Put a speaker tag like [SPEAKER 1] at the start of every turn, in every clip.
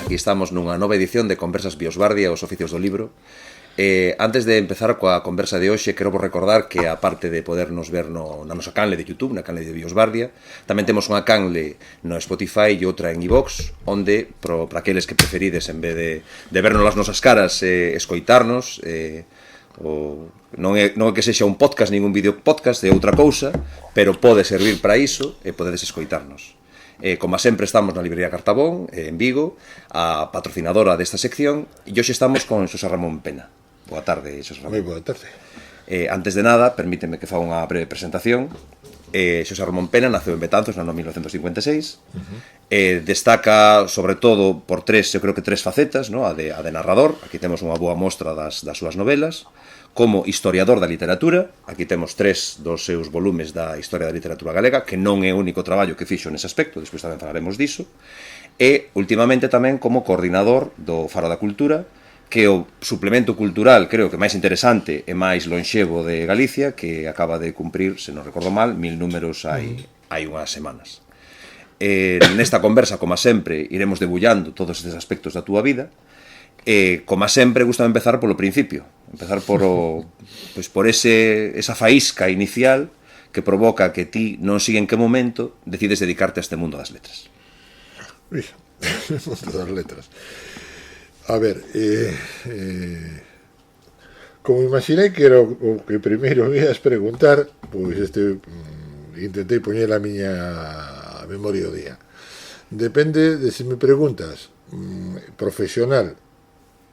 [SPEAKER 1] Aquí estamos nunha nova edición de Conversas Biosbardia, os oficios do libro. Antes de empezar coa conversa de hoxe, quero vos recordar que, aparte de podernos ver na nosa canle de YouTube, na canle de Biosbardia, tamén temos unha canle no Spotify e outra en iVox, onde, para aqueles que preferides, en vez de vernos as nosas caras, escoitarnos, non é que sexa un podcast, nin un vídeo podcast, é outra cousa, pero pode servir para iso e podedes escoitarnos. Como sempre, estamos na librería Cartabón, en Vigo, a patrocinadora desta sección, e hoxe estamos con Xosé Ramón Pena. Boa tarde, Xosé Ramón.
[SPEAKER 2] Moi boa tarde.
[SPEAKER 1] Antes de nada, permíteme que faga unha breve presentación. Xosé Ramón Pena naceu en Betanzos no ano 1956. Destaca, sobre todo, por tres facetas, ¿no? a de narrador. Aquí temos unha boa mostra das súas novelas. Como historiador da literatura, aquí temos 3 dos seus volumes da Historia da Literatura Galega, que non é o único traballo que fixo nese aspecto, despois tamén falaremos diso, e, últimamente, tamén como coordinador do Faro da Cultura, que é o suplemento cultural, creo que máis interesante e máis lonxevo de Galicia, que acaba de cumprir, se non recordo mal, 1000 números hai unhas semanas. Nesta conversa, como sempre, iremos debullando todos estes aspectos da túa vida. Como sempre, gusta empezar polo principio, empezar por esa faísca inicial que provoca que ti non sei en que momento decides dedicarte a este mundo das letras.
[SPEAKER 2] Uy, el mundo das letras. A ver, como imaginei que era o que primeiro me ias preguntar, pois intentei poñer a miña memoria o día. Depende de se me preguntas profesional.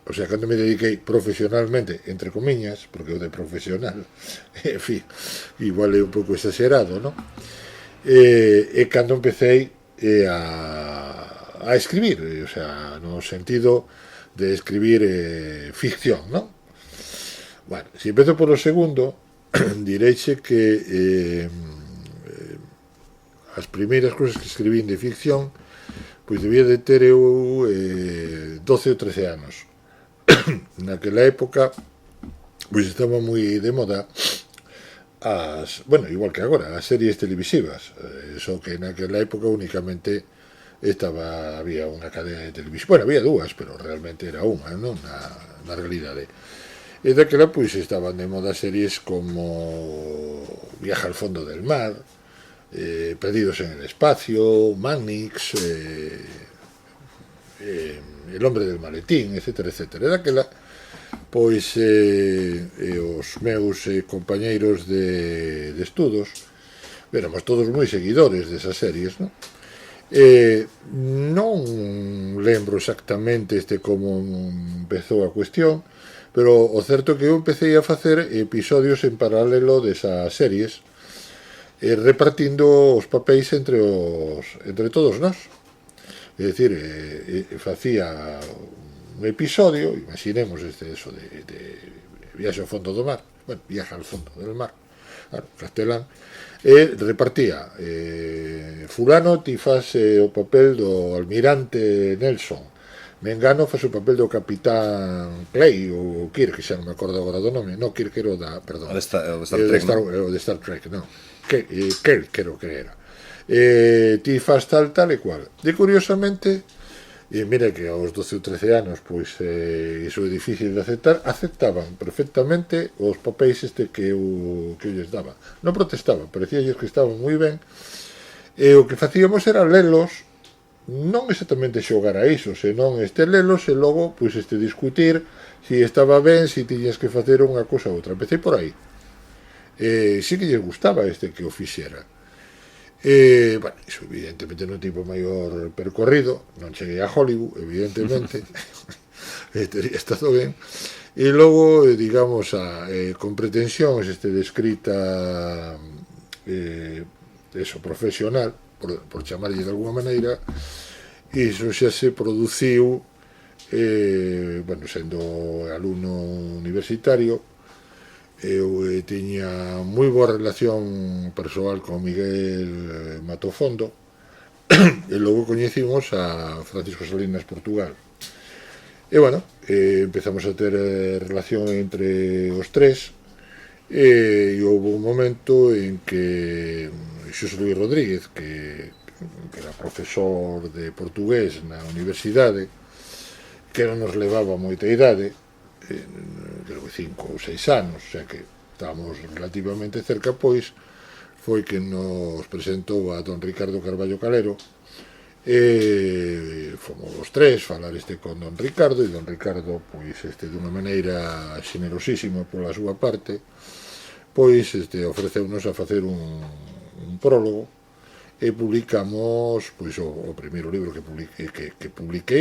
[SPEAKER 2] O sea, cando me dediquei profesionalmente, entre comiñas, porque o de profesional, en fin, igual é un pouco exagerado, non? E cando empecé a escribir, o sea, no sentido de escribir ficción, non? Bueno, se empezo polo segundo, direixe que as primeiras cousas que escribín de ficción, pois debía de ter eu 12 ou 13 anos. Naquela época pois estaba moi de moda igual que agora, as series televisivas, só que naquela época únicamente había unha cadena de televisión, bueno, había dúas, pero realmente era unha, non? Na realidade. E daquela pois estaban de moda series como Viaje al fondo del mar, Perdidos en el espacio, Mannix, El hombre del maletín, etcétera, etcétera. E daquela, pois, os meus compañeiros de estudos, éramos todos moi seguidores desas series, non? Non lembro exactamente como empezou a cuestión, pero o certo é que eu empecé a facer episodios en paralelo desas series, repartindo os papéis entre todos nós. É dicir, facía un episodio, imaginemos eso de Viaxe ao fondo do mar, bueno, Viaje al fondo del mar, claro, castelán, e repartía fulano ti faz o papel do almirante Nelson, Mengano faz o papel do capitán Clay ou Kirk, xa non me acordo agora do nome, no, Kirk era o de Star Trek, non, Kirk creo que era. Ti faz tal e cual. E curiosamente, mira que aos 12 ou 13 anos, pois iso é difícil de aceptaban perfectamente os papéis que eu lles daba. Non protestaban, parecíalles que estaban moi ben, e o que facíamos era lelos, non exactamente xogar a iso, senón lelos e logo pois discutir se estaba ben, se tiñas que facer unha cousa ou outra. Empecé por aí. Si que lles gustaba que o fixera. Bueno, iso evidentemente non tivo maior percorrido, non cheguei a Hollywood, evidentemente, teria estado ben, e logo, digamos, con pretensións de escrita profesional, por chamarlle de alguma maneira, iso xa se produciu, bueno, sendo alumno universitario. Eu tiña moi boa relación persoal con Miguel Matofondo e logo coñecimos a Francisco Salinas Portugal e bueno, empezamos a ter relación entre os tres e houve un momento en que Xosé Luis Rodríguez, que era profesor de portugués na universidade, que non nos levaba moita idade, creo que 5 ou 6 anos, o sea que estábamos relativamente cerca, pois foi que nos presentou a don Ricardo Carballo Calero, e fomos os tres falar con don Ricardo, e don Ricardo, pois, dunha maneira xenerosísima pola súa parte, pois, ofreceunos a facer un prólogo, e publicamos, pois, o primeiro libro que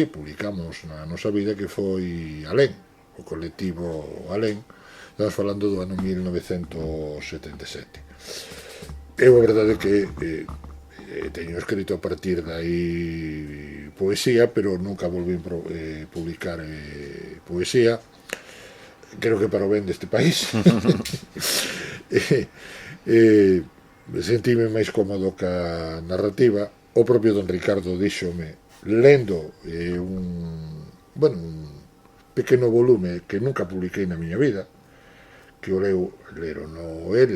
[SPEAKER 2] publicamos na nosa vida, que foi Alén, o colectivo Alén. Estamos falando do ano 1977. E a verdade é que teño escrito a partir dai poesía, pero nunca volvín publicar poesía, creo que para o ben deste país. Sentime máis cómodo ca narrativa. O propio don Ricardo díxome, lendo un pequeno volume que nunca publiquei na miña vida, que o leron no e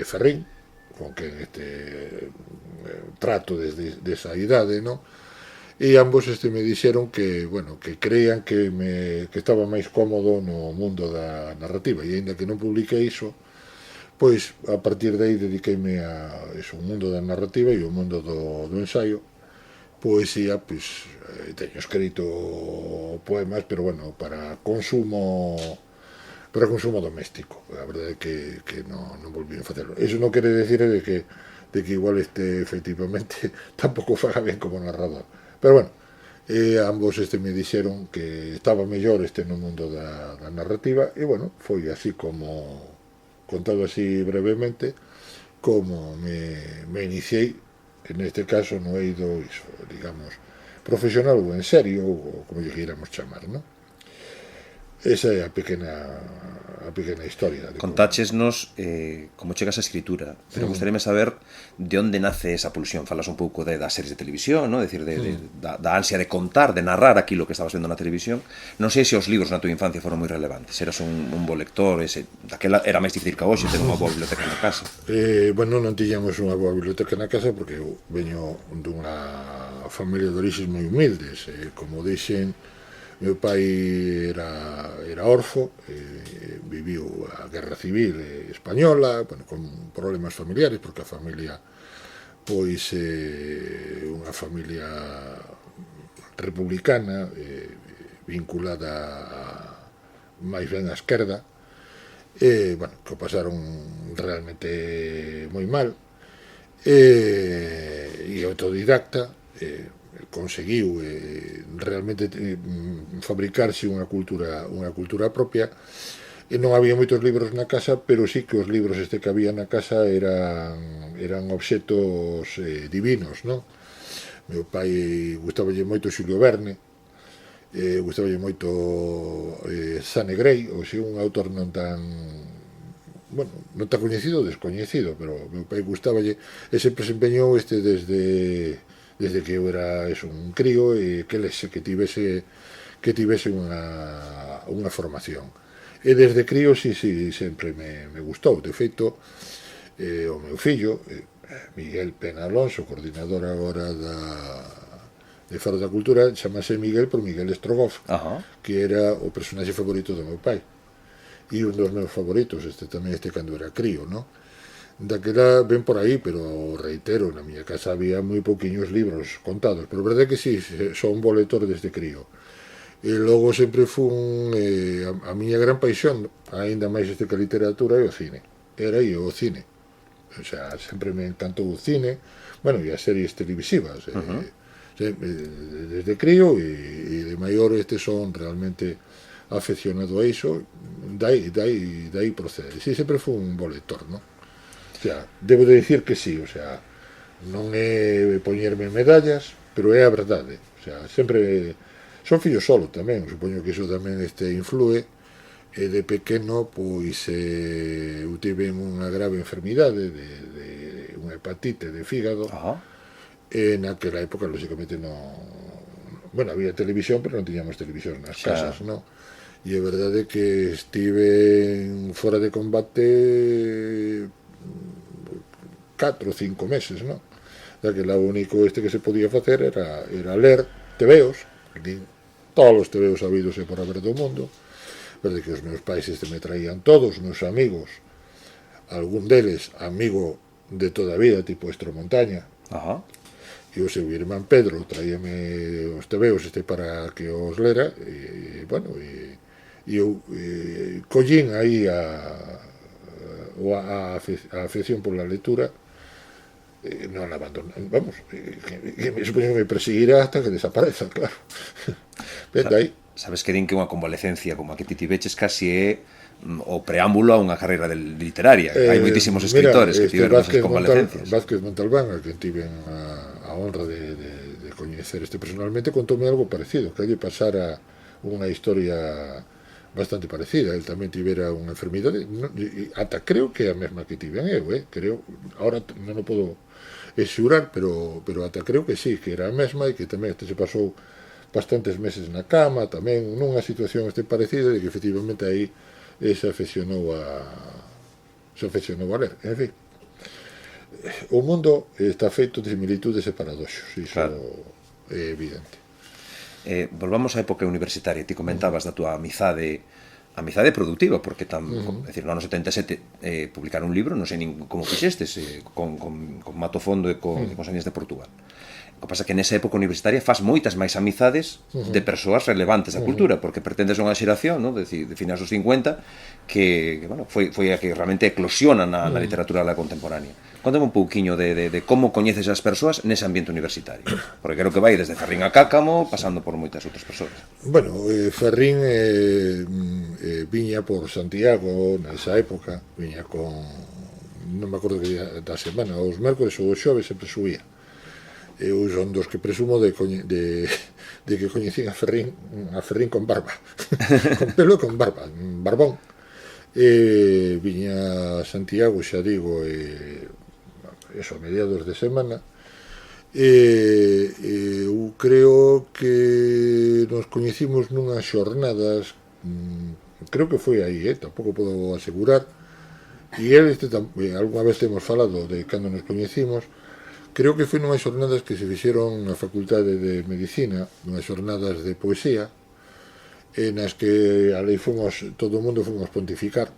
[SPEAKER 2] Ferrín, con quen trato desde esa idade, no? E ambos me dixeron que, bueno, que creían que estaba máis cómodo no mundo da narrativa, e aínda que non publiquei iso, pois a partir de aí dediqueime a eso, o mundo da narrativa e o mundo do ensaio. Poesía, pois teño escrito poemas, pero bueno, para consumo doméstico. A verdade é que non volvín a facerlo. Iso non quere decir de que igual efectivamente tampouco faga ben como narrador. Pero bueno, ambos me dixeron que estaba mellor no mundo da narrativa, e bueno, foi así como, contado así brevemente, como me iniciei, en este caso no eido, iso, digamos, profesional ou en serio, ou como lle queiramos chamar, non? Esa é a pequena historia.
[SPEAKER 1] Contáchesnos como chegas á escritura, pero gustaríame saber de onde nace esa pulsión. Falas un pouco das series de televisión, ¿no? Decir, da ansia de contar, de narrar aquilo que estabas vendo na televisión. Non sei se os libros na tua infancia foron moi relevantes. Eras un bo lector, daquela era máis difícil que hoxe ter unha boa biblioteca na casa.
[SPEAKER 2] Bueno, non tiñamos unha boa biblioteca na casa porque eu veño dunha familia de orixes moi humildes. Como dixen, meu pai era orfo, viviu a Guerra Civil Española, bueno, con problemas familiares, porque a familia, pois, unha familia republicana, vinculada máis ben á esquerda, bueno, que o pasaron realmente moi mal, e autodidacta, conseguiu realmente fabricarse unha cultura propia, e non había moitos libros na casa, pero sí que os libros que había na casa eran obxetos divinos, non? Meu pai gustaballe moito Xulio Verne, gustaballe moito Zane Grey, ou un autor non tan coñecido ou descoñecido, pero meu pai gustaballe, e sempre se empeñou desde que eu era un crío, e que tivese unha formación. E desde crío sí sempre me gustou. De feito, o meu fillo, Miguel Pena Alonso, coordinador agora de Faro da Cultura, chamase Miguel por Miguel Strogoff, que era o personaxe favorito do meu pai, e un dos meus favoritos, tamén cando era crío, non? Daquela ven por aí, pero reitero, na miña casa había moi pouquiños libros contados, pero a verdade é que sí, son bo lector desde crío. E logo sempre fun a miña gran paixón, aínda máis que a literatura, é o cine. Era o cine. O sea, sempre me encantou o cine, bueno, e as series televisivas. Desde crío e de maior son realmente afeccionado a iso, dai proceder. Si, sempre fun un bo lector, non? O sea, debo de dicir que sí, o sea, non é poñerme medallas, pero é a verdade. O sea, sempre son fillo solo tamén, supoño que iso tamén influe, e de pequeno, pois, eu tive unha grave enfermidade de unha hepatite de fígado, e naquela época, lógicamente, non... Bueno, había televisión, pero non tiñamos televisión nas casas, non? E a verdade é que estive fora de combate 4 ou 5 meses, non? Da que o único que se podía facer era ler tebeos, todos os tebeos habidos e por haber do mundo, verdade que os meus pais me traían todos, os meus amigos, algún deles amigo de toda a vida, tipo Estromontaña, e o seu irmán Pedro traíame os tebeos para que os lera, e bueno, e eu collín aí a afección pola lectura, non abandono, vamos, que me supoño que me perseguirá hasta que desapareza, claro.
[SPEAKER 1] Sabes que din que unha convalecencia como a que ti tiveches casi é o preámbulo a unha carreira literaria. Hai moitísimos escritores que tiveron esas convalecencias.
[SPEAKER 2] Vázquez Montalbán, a quen tiven a honra de coñecer personalmente, contóme algo parecido, que lle pasara unha historia bastante parecida. El tamén tivera unha enfermidade, ata creo que é a mesma que tiven eu, creo, ahora non o podo xurar, pero ata creo que sí, que era a mesma, e que tamén se pasou bastantes meses na cama, tamén nunha situación parecida, e que efectivamente aí se afeccionou a ler. En fin, o mundo está feito de similitudes e paradoxos, iso é evidente.
[SPEAKER 1] Volvamos á época universitaria. Ti comentabas da túa amizade productiva, porque decir, no ano 77 publicar un libro, non sei nin como fixestes, con Mato Fondo e con Señas de Portugal. O que pasa que nesa época universitaria faz moitas máis amizades de persoas relevantes da cultura, porque pertendes a unha xeración, de finais dos 50, que bueno, foi a que realmente eclosiona na literatura contemporánea. Contame un pouquiño de como coñeces as persoas nese ambiente universitario, porque creo que vai desde Ferrín a Cáccamo, pasando por moitas outras persoas.
[SPEAKER 2] Bueno, Ferrín viña por Santiago nesa época, viña con, non me acordo que día da semana, os mércores ou os xoves sempre subía. Eu son dos que presumo de que coñecín a Ferrín con barba, con pelo e con barba, barbón. Viña a Santiago, xa digo, eso, a mediados de semana. Eu creo que nos coñecimos nunhas xornadas, creo que foi aí, tampouco podo asegurar, e algunha vez temos falado de cando nos coñecimos. Creo que foi nunhas xornadas que se fixeron na Facultade de Medicina, nunhas xornadas de poesía, nas que todo o mundo fomos pontificar,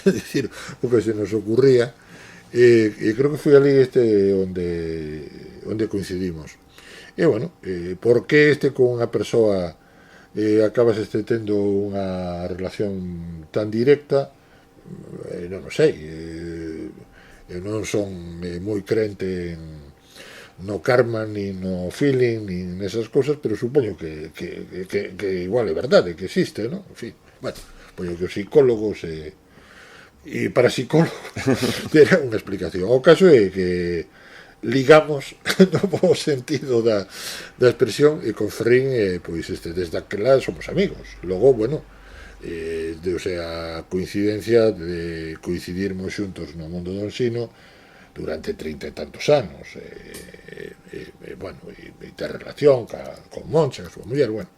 [SPEAKER 2] é dicir, o que se nos ocurría, e creo que foi ali onde coincidimos. E, bueno, por que con unha persoa acabas tendo unha relación tan directa, non o sei. Eu non son moi crente no karma, ni no feeling, ni nesas cousas, pero supoño que igual é verdade, que existe, non? En fin, bueno, supoño que os psicólogos e para psicólogos terá unha explicación. O caso é que ligamos no bo sentido da expresión, e con Ferrín, pois desde aquela somos amigos. Logo, bueno, deuse a coincidencia de coincidirmos xuntos no mundo do ensino durante 30 e tantos anos, bueno, e ter relación con Moncha, a súa muller, bueno,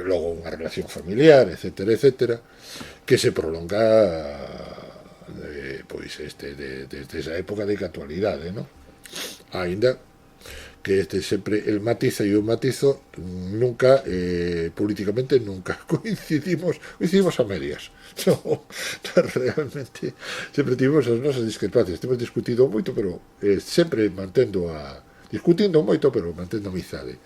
[SPEAKER 2] logo unha relación familiar, etcétera, etcétera, que se prolonga pois desde esa época de actualidade, non? Ainda que sempre el matiza e eu matizo, nunca, políticamente nunca coincidimos a medias. No, realmente, sempre tivemos as nosas discrepancias, temos discutido moito, pero sempre discutindo moito, pero mantendo amizade.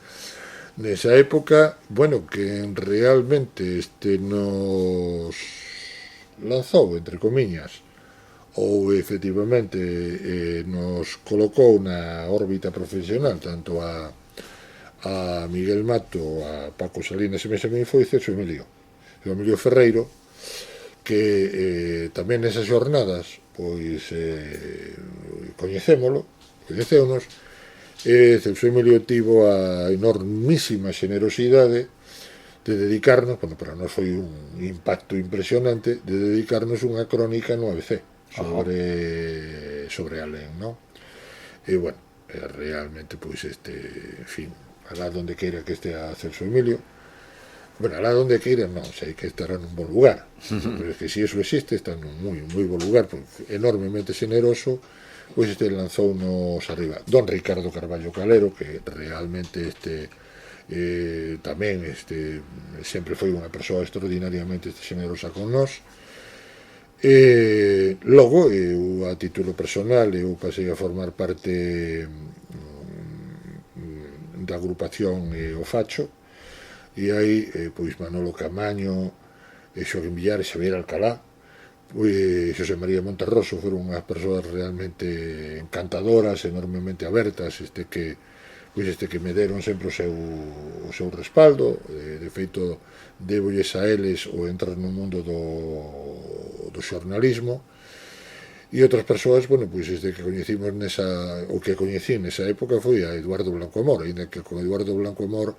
[SPEAKER 2] Nesa época, bueno, que realmente nos lanzou, entre comiñas, ou efectivamente nos colocou na órbita profesional tanto a Miguel Mato, a Paco Salinas e mesmo foi Celso Emilio Ferreiro, que tamén nesas xornadas pois coñecémonos, Celso Emilio tivo a enormísima xenerosidade de dedicarnos, bueno, para nós foi un impacto impresionante, de dedicarnos unha crónica no ABC sobre Alén, non? E, bueno, realmente, pois, en fin, alá donde queira que estea Celso Emilio, bueno, alá donde queira, non, sei que estará nun bon lugar, pero é que se iso existe, está nun moi bon lugar, enormemente generoso, pois lanzounos arriba. Don Ricardo Carballo Calero, que realmente tamén sempre foi unha persoa extraordinariamente xenerosa con nós. Logo, eu, a título personal, eu pasei a formar parte da agrupación O Facho, e aí pois Manolo Camaño, Xoaquín Villar, Xavier Alcalá, Xosé María Monterroso foron unhas persoas realmente encantadoras, enormemente abertas, que me deron sempre o seu respaldo. De feito, débolles a eles o entrar no mundo do xornalismo. E outras persoas, bueno, pois que coñecimos o que coñecí nesa época foi a Eduardo Blanco Amor, ainda que con Eduardo Blanco Amor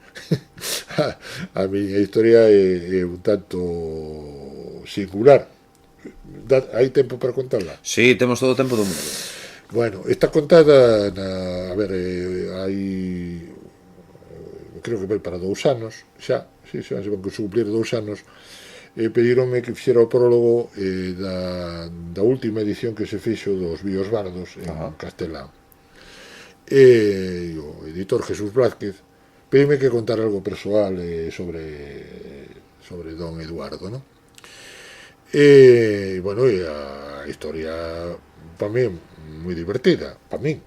[SPEAKER 2] a miña historia é un tanto singular. Hai tempo para contarla?
[SPEAKER 1] Sí, temos todo o tempo do mundo.
[SPEAKER 2] Bueno, está contada hai creo que vai para 2 anos xa se van a cumplir 2 anos. Pedironme que fixera o prólogo da última edición que se fixo dos Bíos Bardos en castelán. E o editor Jesús Blázquez pedime que contara algo persoal sobre don Eduardo, non? E, bueno, a historia para mí moi divertida, para mí,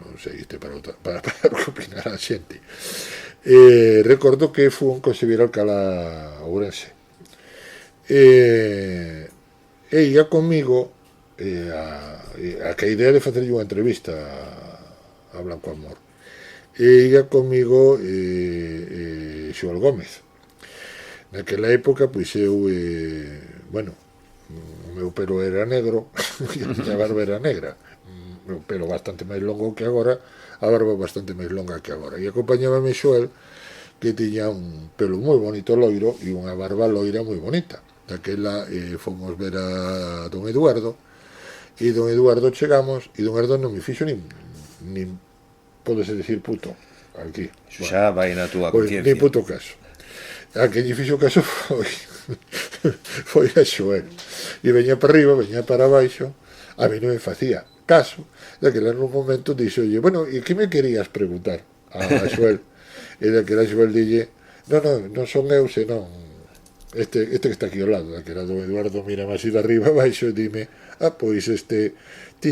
[SPEAKER 2] non sei, para opinar a xente. Recordo que fun con Xavier Alcalá a Ourense, e ia comigo a que a idea de facerlle unha entrevista a Blanco Amor, e ia comigo Xoel Gómez. Naquela época, pois eu bueno, o meu pelo era negro e a miña barba era negra, o meu pelo bastante máis longo que agora, a barba bastante máis longa que agora, e acompañábame Xoel, que tiña un pelo moi bonito loiro e unha barba loira moi bonita. Daquela fomos ver a don Eduardo, e don Eduardo chegamos, e don Eduardo non me fixo nin podese decir puto aquí,
[SPEAKER 1] Xa vai na túa
[SPEAKER 2] pois,
[SPEAKER 1] conciencia.
[SPEAKER 2] nin puto caso. A que lle fixo caso foi a Xoel, e veña para arriba, veña para baixo, a mí non me facía caso. Daquela nun momento dixolle, bueno, e que me querías preguntar a Xoel? E daquela Xoel dille, non son eu, senón este que está aquí ao lado. Daquela don Eduardo mira máis de arriba abaixo e dime, pois ti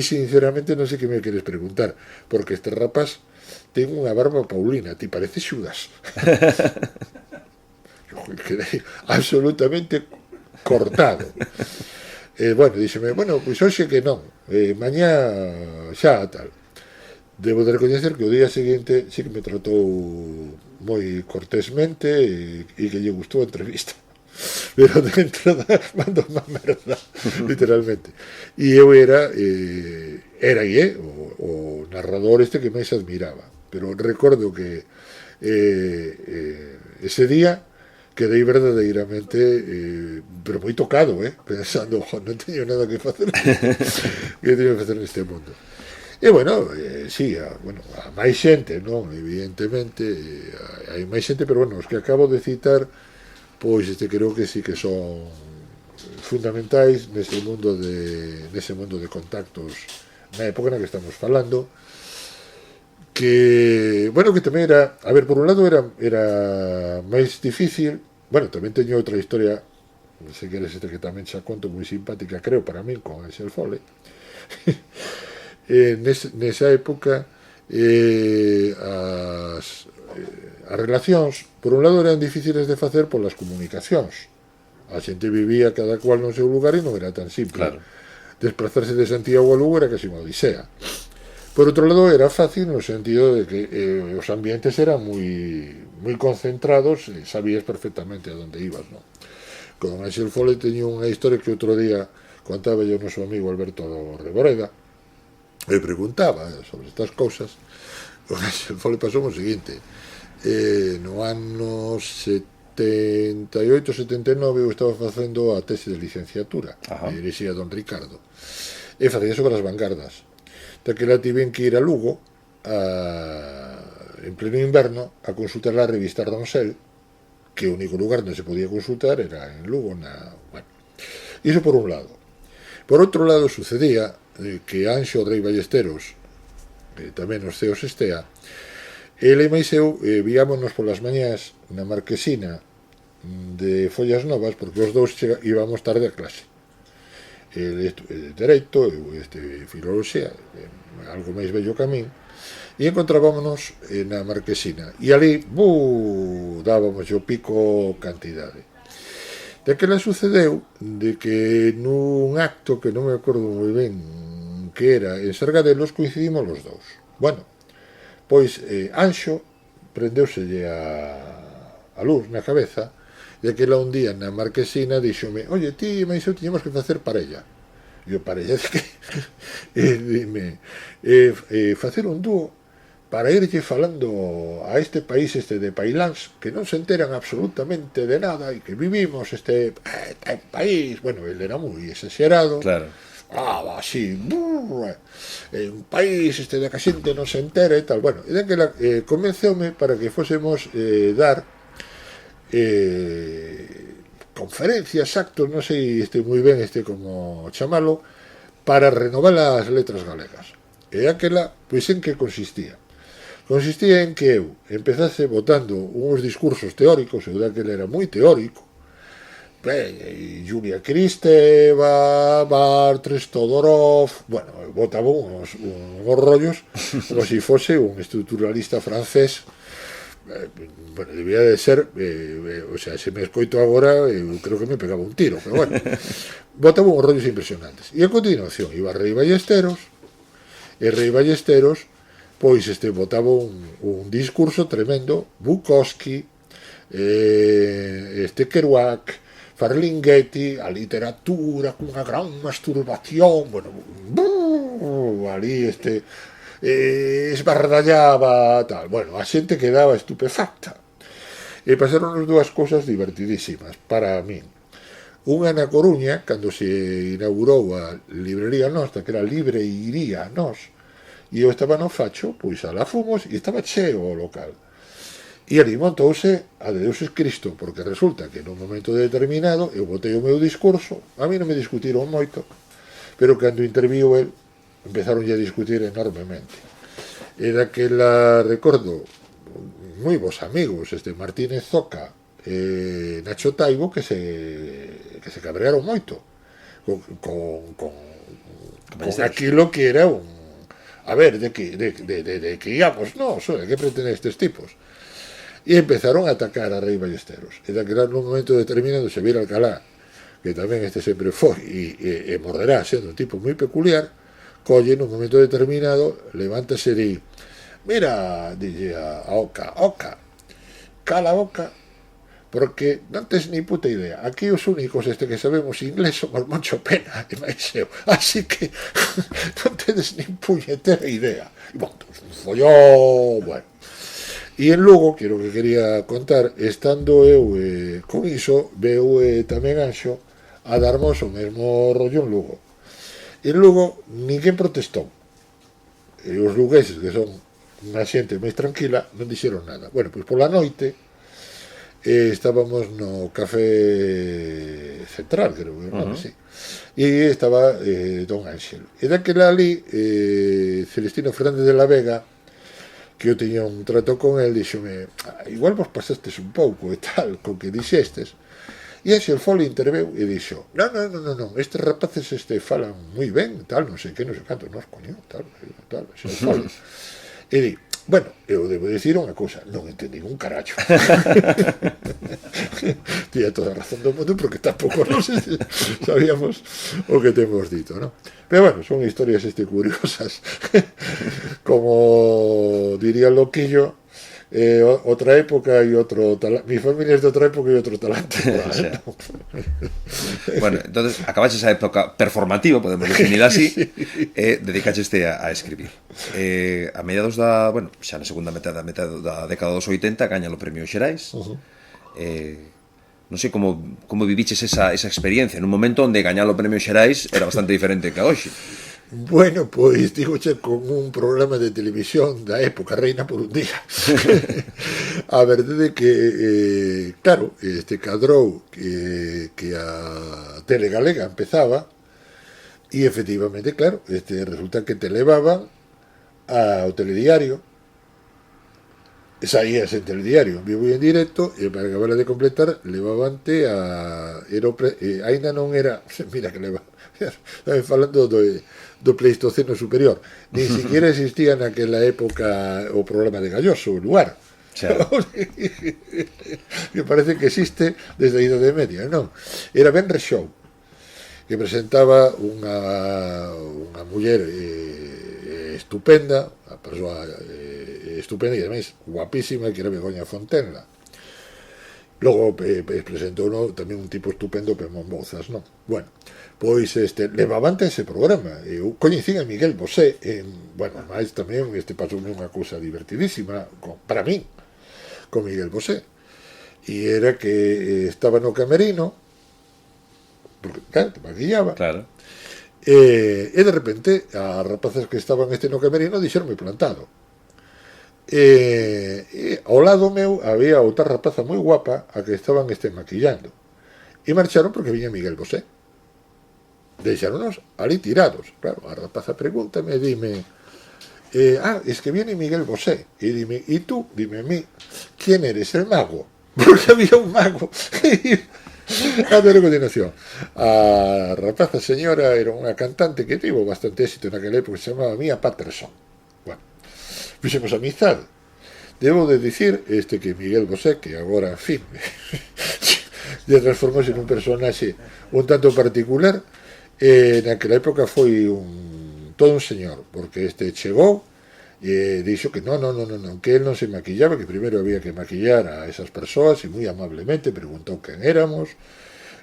[SPEAKER 2] sinceramente non sei que me queres preguntar, porque este rapaz ten unha barba paulina, ti parece Xudas. Eu quedei absolutamente cortado. Bueno, díxeme, bueno, pois hoxe que non, mañá xa tal. Debo de recoñecer que o día seguinte sí que me tratou moi cortésmente e que lle gustou a entrevista, pero dentro mandou unha merda, literalmente. E eu era o narrador que máis admiraba, pero recordo que ese día quedei verdadeiramente pero moi tocado, pensando, non teño nada que facer que teño que facer neste mundo. E, bueno, sí, a máis xente, non? Evidentemente, hai máis xente, pero, bueno, os que acabo de citar, pois, creo que sí que son fundamentais nese mundo de contactos na época na que estamos falando, que, bueno, que tamén era, a ver, por un lado era máis difícil, bueno, tamén teño outra historia, non sei que eres que tamén xa conto, moi simpática, creo, para mí, con Ángel Fole. Nesa época as relacións por un lado eran difíciles de facer polas comunicacións, a xente vivía cada cual no seu lugar e non era tan simple, claro. Desplazarse de Santiago a Lugo era casi unha odisea. Por outro lado era fácil no sentido de que os ambientes eran moi concentrados e sabías perfectamente a onde ibas, non? Con Ángel Fole teño unha historia que outro día contaba yo o noso amigo Alberto Reboreda, e preguntaba sobre estas cousas. O Ángel Fole pasou o seguinte, no ano 78-79 eu estaba facendo a tese de licenciatura, e dirixía don Ricardo, e facía sobre as vanguardas. Daquela tiven que ir a Lugo en pleno inverno a consultar a revista Doncel, que o único lugar onde se podía consultar era en Lugo. Bueno, iso por un lado. Por outro lado, sucedía que Anxo Rei Ballesteros, que tamén os ceos estea, Ele e máis eu víamonos polas mañás na marquesina de Follas Novas, porque os dous íbamos tarde a clase. Ele dereito, eu filoloxía, algo máis bello que a min, e encontrábamos na marquesina. E ali, dábamos o pico cantidade. Daquela sucedeu de que nun acto que non me acordo moi ben que era en Sargadelos coincidimos os dous. Bueno, pois Anxo prendeuselle a luz na cabeza e aquela un día na marquesina díxome: oye, ti e máis eu tiñamos que facer parella. E eu, parella de que? Dime, facer un dúo para irlle falando a este país de pailáns que non se enteran absolutamente de nada e que vivimos este país, bueno, ele era moi exagerado,
[SPEAKER 1] claro,
[SPEAKER 2] así, un país de que a xente non se entera e tal, bueno, e daquela convenceume para que fósemos dar conferencias, actos, non sei moi ben como chamalo, para renovar as letras galegas. E aquela, pois en que consistía? Consistía en que eu empezase botando uns discursos teóricos, eu daquela era moi teórico, Julia Kristeva, Bartres, Todorov, bueno, botaba uns rollos como se fose un estructuralista francés. Bueno, debía de ser, o sea, se me escoito agora, eu creo que me pegaba un tiro, pero bueno, botaba uns rollos impresionantes. E a continuación iba Rei Ballesteros, e Rei Ballesteros pois botaba un discurso tremendo, Bukowski, Kerouac, Ferlinghetti, a literatura cunha gran masturbación, bueno, ali esbardallaba, tal, bueno, a xente quedaba estupefacta. E pasaron dúas cousas divertidísimas para min. Unha na Coruña, cando se inaugurou a librería nosa, que era Libreiría Nos, e eu estaba no Facho, pois alá fomos e estaba cheo o local. E ali montouse a de Deus es Cristo, porque resulta que nun momento determinado eu botei o meu discurso, a mí non me discutiron moito, pero cando interviu el, empezaron a discutir enormemente. E daquela, recordo, moi vos amigos, Martínez Zoca e Nacho Taibo, que se cabrearon moito con aquilo que era un... A ver, de que íamos, no, de que pretenden estes tipos. E empezaron a atacar a Rei Ballesteros. E daquela nun momento determinado se vira Alcalá, que tamén sempre foi e morderá sendo un tipo moi peculiar, colle nun momento determinado, levántase e di: mira, dille a Oca, cala a boca, porque non tes ni puta idea. Aquí os únicos que sabemos inglés somos Moncho Pena e máis eu, así que non tedes ni puñetera idea. E bon, folló, bueno. E en Lugo, que quería contar, estando eu con iso, veu tamén Anxo a darmos o mesmo rollo en Lugo. En Lugo ninguén protestou. E os lugueses, que son unha xente máis tranquila, non dixeron nada. Bueno, pois pola noite estábamos no Café Central, creo que non, sí. E estaba Don Ángel. E daquela ali, Celestino Fernández de la Vega, que eu tiña un trato con el, díxome: igual vos pasastes un pouco e tal, con que dixestes. E Ángel Fole interveu e dixo: non, estes rapaces falan moi ben, tal, non sei que, non sei canto, nos coño, tal, Ángel Fole. E di: bueno, eu debo dicir unha cousa, non entendí un caracho. Tiña toda a razón do mundo, porque tampouco non sabíamos o que temos dito, non? Pero bueno, son historias curiosas. Como diría el Loquillo, otra época y otro talante. Mi familia es de otra época y otro talante.
[SPEAKER 1] Bueno, entonces acabaste esa época performativa, podemos definirla así, dedicaste a escribir. A mediados da, bueno, xa na segunda metade da década dos 80 gaña o premio Xerais. Non sei como viviches esa experiencia nun momento onde gañar o premio Xerais era bastante diferente que a hoxe.
[SPEAKER 2] Bueno, pois digoche con un programa de televisión da época, Reina por un día. A verdade que, claro, cadrou que a tele galega empezaba e efectivamente, claro, resulta que te levaban ao telediario saías en telediario en vivo e en directo, e para acabar de completar levavante a aínda non era mira que leva falando do Pleistoceno superior, ni siquiera existía naquela época o programa de Galloso, o Luar. Me parece que existe desde a Idade Media, non? Era Benres Show, que presentaba unha muller estupenda, a persoa estupenda e ademais guapísima, que era Begoña Fontenla. Logo presentou tamén un tipo estupendo, Pemón Bouzas, non? Bueno, pois levavante ese programa. Eu coñecín a Miguel Bosé, bueno, máis tamén pasoume unha cousa divertidísima para min con Miguel Bosé, e era que estaba no camerino, porque claro, te maquillaba,
[SPEAKER 1] claro.
[SPEAKER 2] E de repente as rapazas que estaban no camerino dixeronme plantado, e ao lado meu había outra rapaza moi guapa a que estaban maquillando, e marcharon porque viña Miguel Bosé. Deixáronos ali tirados. Claro, a rapaza pregúntame, dime, es que viene Miguel Bosé, e dime, e tú, dime a mí, ¿quién eres, el mago? Porque había un mago. A ver, a continuación, a rapaza señora era unha cantante que tivo bastante éxito naquela época, que se chamaba Mia Patterson. Bueno, fixemos amizade. Debo de dicir que Miguel Bosé, que agora, en fin, se transformouse nun personaxe un tanto particular, naquela época foi todo un señor, porque chegou e dixo que non, que él non se maquillaba, que primeiro había que maquillar a esas persoas, e moi amablemente preguntou quen éramos.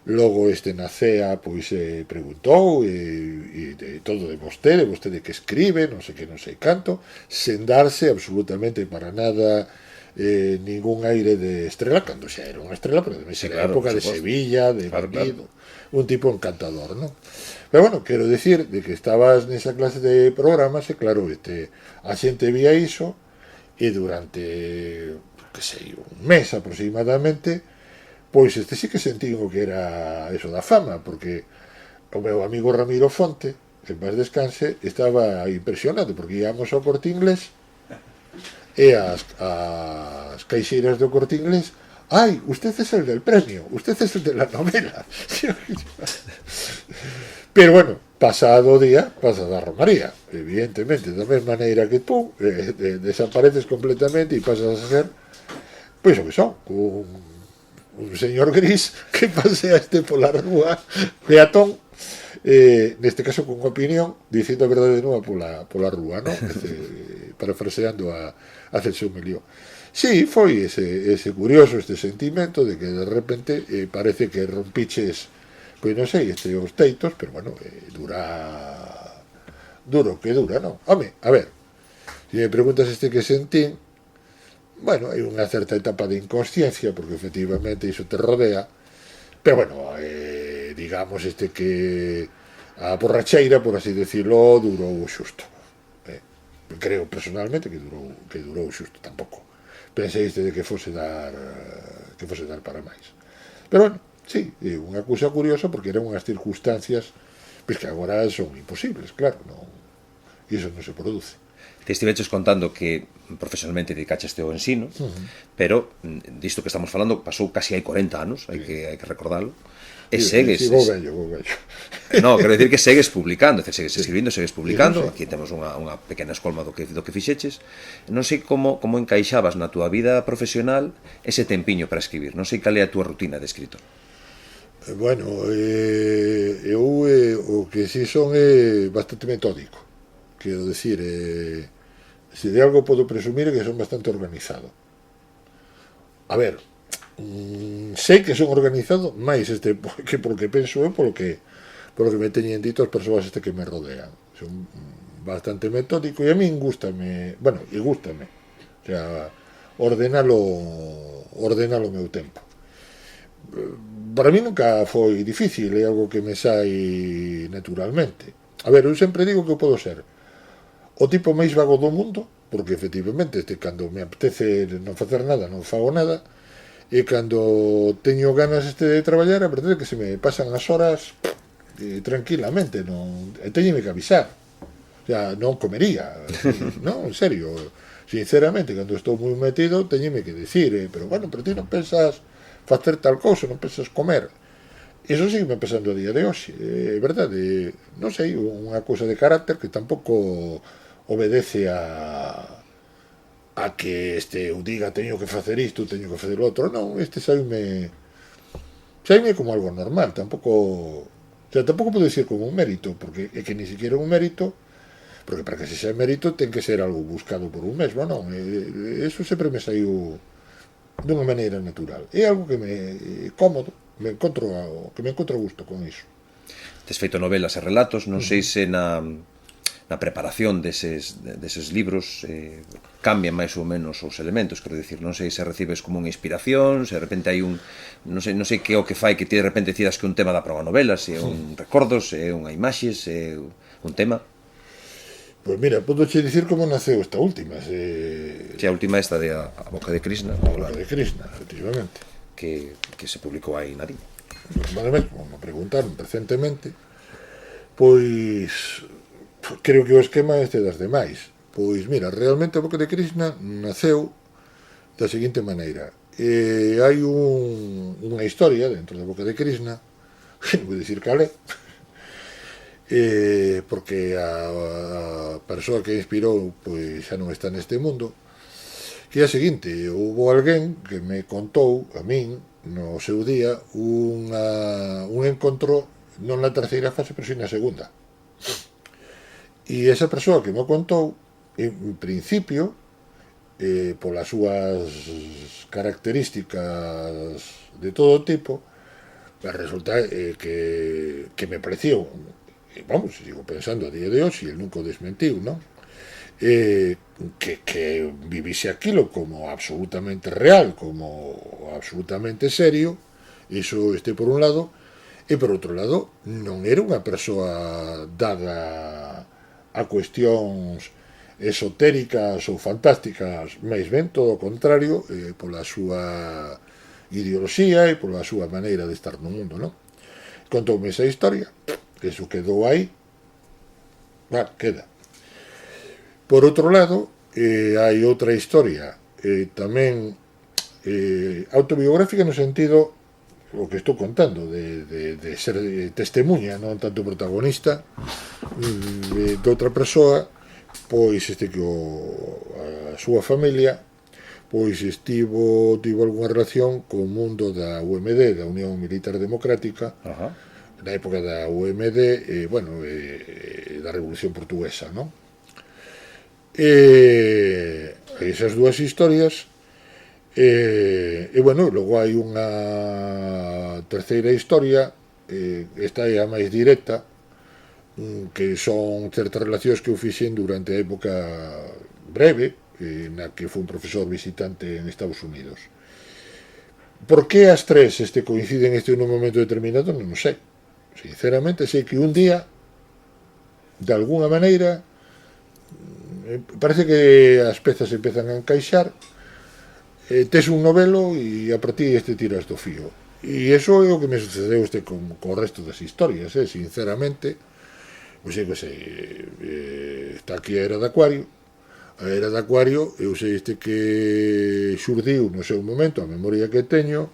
[SPEAKER 2] Logo na CEA pois preguntou e todo de vostede que escribe, non sei que, non sei canto, sen darse absolutamente para nada ningún aire de estrela, cando xa era unha estrela, pero ademais era época de Sevilla, de Bandido, un tipo encantador, non? Pero bueno, quero dicir de que estabas nesa clase de programas e claro, a xente vía iso e durante, que sei, un mes aproximadamente, pois sí que sentín o que era eso da fama, porque o meu amigo Ramiro Fonte, que en paz descanse, estaba impresionado, porque íamos ao Corte Inglés e as caixeiras do Corte Inglés, ai, usted es el del premio, usted es el de la novela. Pero bueno, pasado o día, pasada a romaría, evidentemente, da mesma maneira que tú, desapareces completamente e pasas a ser, pois o que son, un señor gris que pasea pola rúa, peatón, neste caso con opinión, dicindo a verdade nua pola rúa, non? Parafraseando a Celso Melió. Sí, foi ese curioso, sentimento de que de repente parece que rompiches, pois non sei, os teitos, pero bueno, duro que dura, non? Home, a ver, se me preguntas que sentín, bueno, hai unha certa etapa de inconsciencia, porque efectivamente iso te rodea, pero bueno, digamos que a borracheira, por así decirlo, durou xusto. Creo personalmente que durou xusto, tampouco penseiste de que fose dar para máis. Pero bueno, sí, é unha cousa curiosa, porque eran unhas circunstancias que agora son imposibles, claro, non, iso non se produce.
[SPEAKER 1] Te estiveches contando que profesionalmente dedicaxeste ao ensino, pero disto que estamos falando pasou casi hai 40 anos, hai que recordalo, e segues...
[SPEAKER 2] Vou vello.
[SPEAKER 1] No, quero dicir que segues publicando, segues escribindo, segues publicando, aquí temos unha pequena escolma do que fixeches. Non sei como encaixabas na túa vida profesional ese tempiño para escribir, non sei cal é a túa rutina de escritor.
[SPEAKER 2] Bueno, eu o que si son é bastante metódico, quero dicir, se de algo podo presumir que son bastante organizado. A ver, sei que son organizado máis que porque penso eu polo que me teñen dito as persoas que me rodean. Son bastante metódico e a min gústame, o sea, ordenalo o meu tempo. Para mí nunca foi difícil, é algo que me sai naturalmente. A ver, eu sempre digo que eu podo ser o tipo máis vago do mundo, porque efectivamente cando me apetece non facer nada, non fago nada, e cando teño ganas de traballar, a verdade é que se me pasan as horas tranquilamente, non teñeme que avisar, o sea, non comería, non, en serio, sinceramente, cando estou moi metido, teñeme que dicir, pero bueno, pero ti non pensas facer tal cousa, non pensas comer. Iso sigue me pensando a día de hoxe, é verdade, non sei, unha cousa de carácter que tampouco obedece a que eu diga teño que facer isto, teño que facer o outro, non, saime como algo normal, tampouco, o sea, tampouco podo dicir como un mérito, porque é que ni siquiera un mérito, porque para que se xa mérito ten que ser algo buscado por un mesmo, non? Eso sempre me saiu dunha maneira natural. É algo que me cómodo, que me encontro a gusto con iso.
[SPEAKER 1] Tes feito novelas e relatos, non sei se na preparación deses libros cambian máis ou menos os elementos, quero dicir, non sei se recibes como unha inspiración, se de repente hai non sei que é o que fai que ti de repente decidas que un tema dá para unha novela, se é un recordo, se é unha imaxe, se é un tema.
[SPEAKER 2] Pois mira, podo che dicir como naceu esta última.
[SPEAKER 1] Se a última esta de A Boca de Krishna.
[SPEAKER 2] A Boca de Krishna, efectivamente.
[SPEAKER 1] Que se publicou aí na Diña.
[SPEAKER 2] Como me preguntaron recentemente, pois creo que o esquema é este das demais. Pois mira, realmente A Boca de Krishna naceu da seguinte maneira. Hai unha historia dentro da Boca de Krishna, non vou dicir cal é, porque a persoa que inspirou pois xa non está neste mundo, que é a seguinte: houve alguén que me contou a min no seu día un encontro non na terceira fase, pero si na segunda, e esa persoa que me contou, en principio, polas súas características de todo tipo, resulta que me pareció, vamos, sigo pensando a día de hoxe, e el nunca o desmentiu, non? Que vivise aquilo como absolutamente real, como absolutamente serio, iso por un lado, e por outro lado, non era unha persoa dada a cuestións esotéricas ou fantásticas, máis ben todo o contrario, pola súa ideoloxía e pola súa maneira de estar no mundo, non? Contoume esa historia, que iso quedou aí, queda. Por outro lado, hai outra historia tamén autobiográfica no sentido, o que estou contando, de ser testemunha, non tanto protagonista, de outra persoa, pois que a súa familia pois tivo algunha relación co mundo da UMD, da Unión Militar Democrática, na época da UMD, da Revolución Portuguesa, non? Esas dúas historias, logo hai unha terceira historia, esta é a máis directa, que son certas relacións que eu fixen durante a época breve, na que foi un profesor visitante en Estados Unidos. Por que as tres coinciden nun momento determinado? Non sei. Sinceramente, sei que un día, de alguna maneira, parece que as pezas empezan a encaixar, tes un novelo e a partir tiras do fío. E iso é o que me sucedeu con o resto das historias, sinceramente. Pois está aquí a Era de Acuario. A Era de Acuario, eu sei que xurdiu no seu momento, a memoria que teño,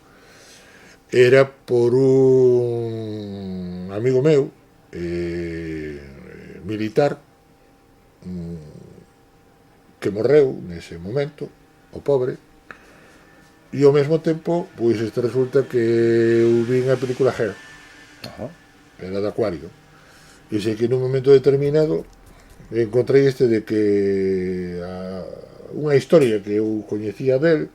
[SPEAKER 2] era por un amigo meu, militar, que morreu nese momento, o pobre, e ao mesmo tempo, pois resulta que eu vi a película Her, Era de Acuario, e sei que nun momento determinado encontrei de que unha historia que eu coñecía del,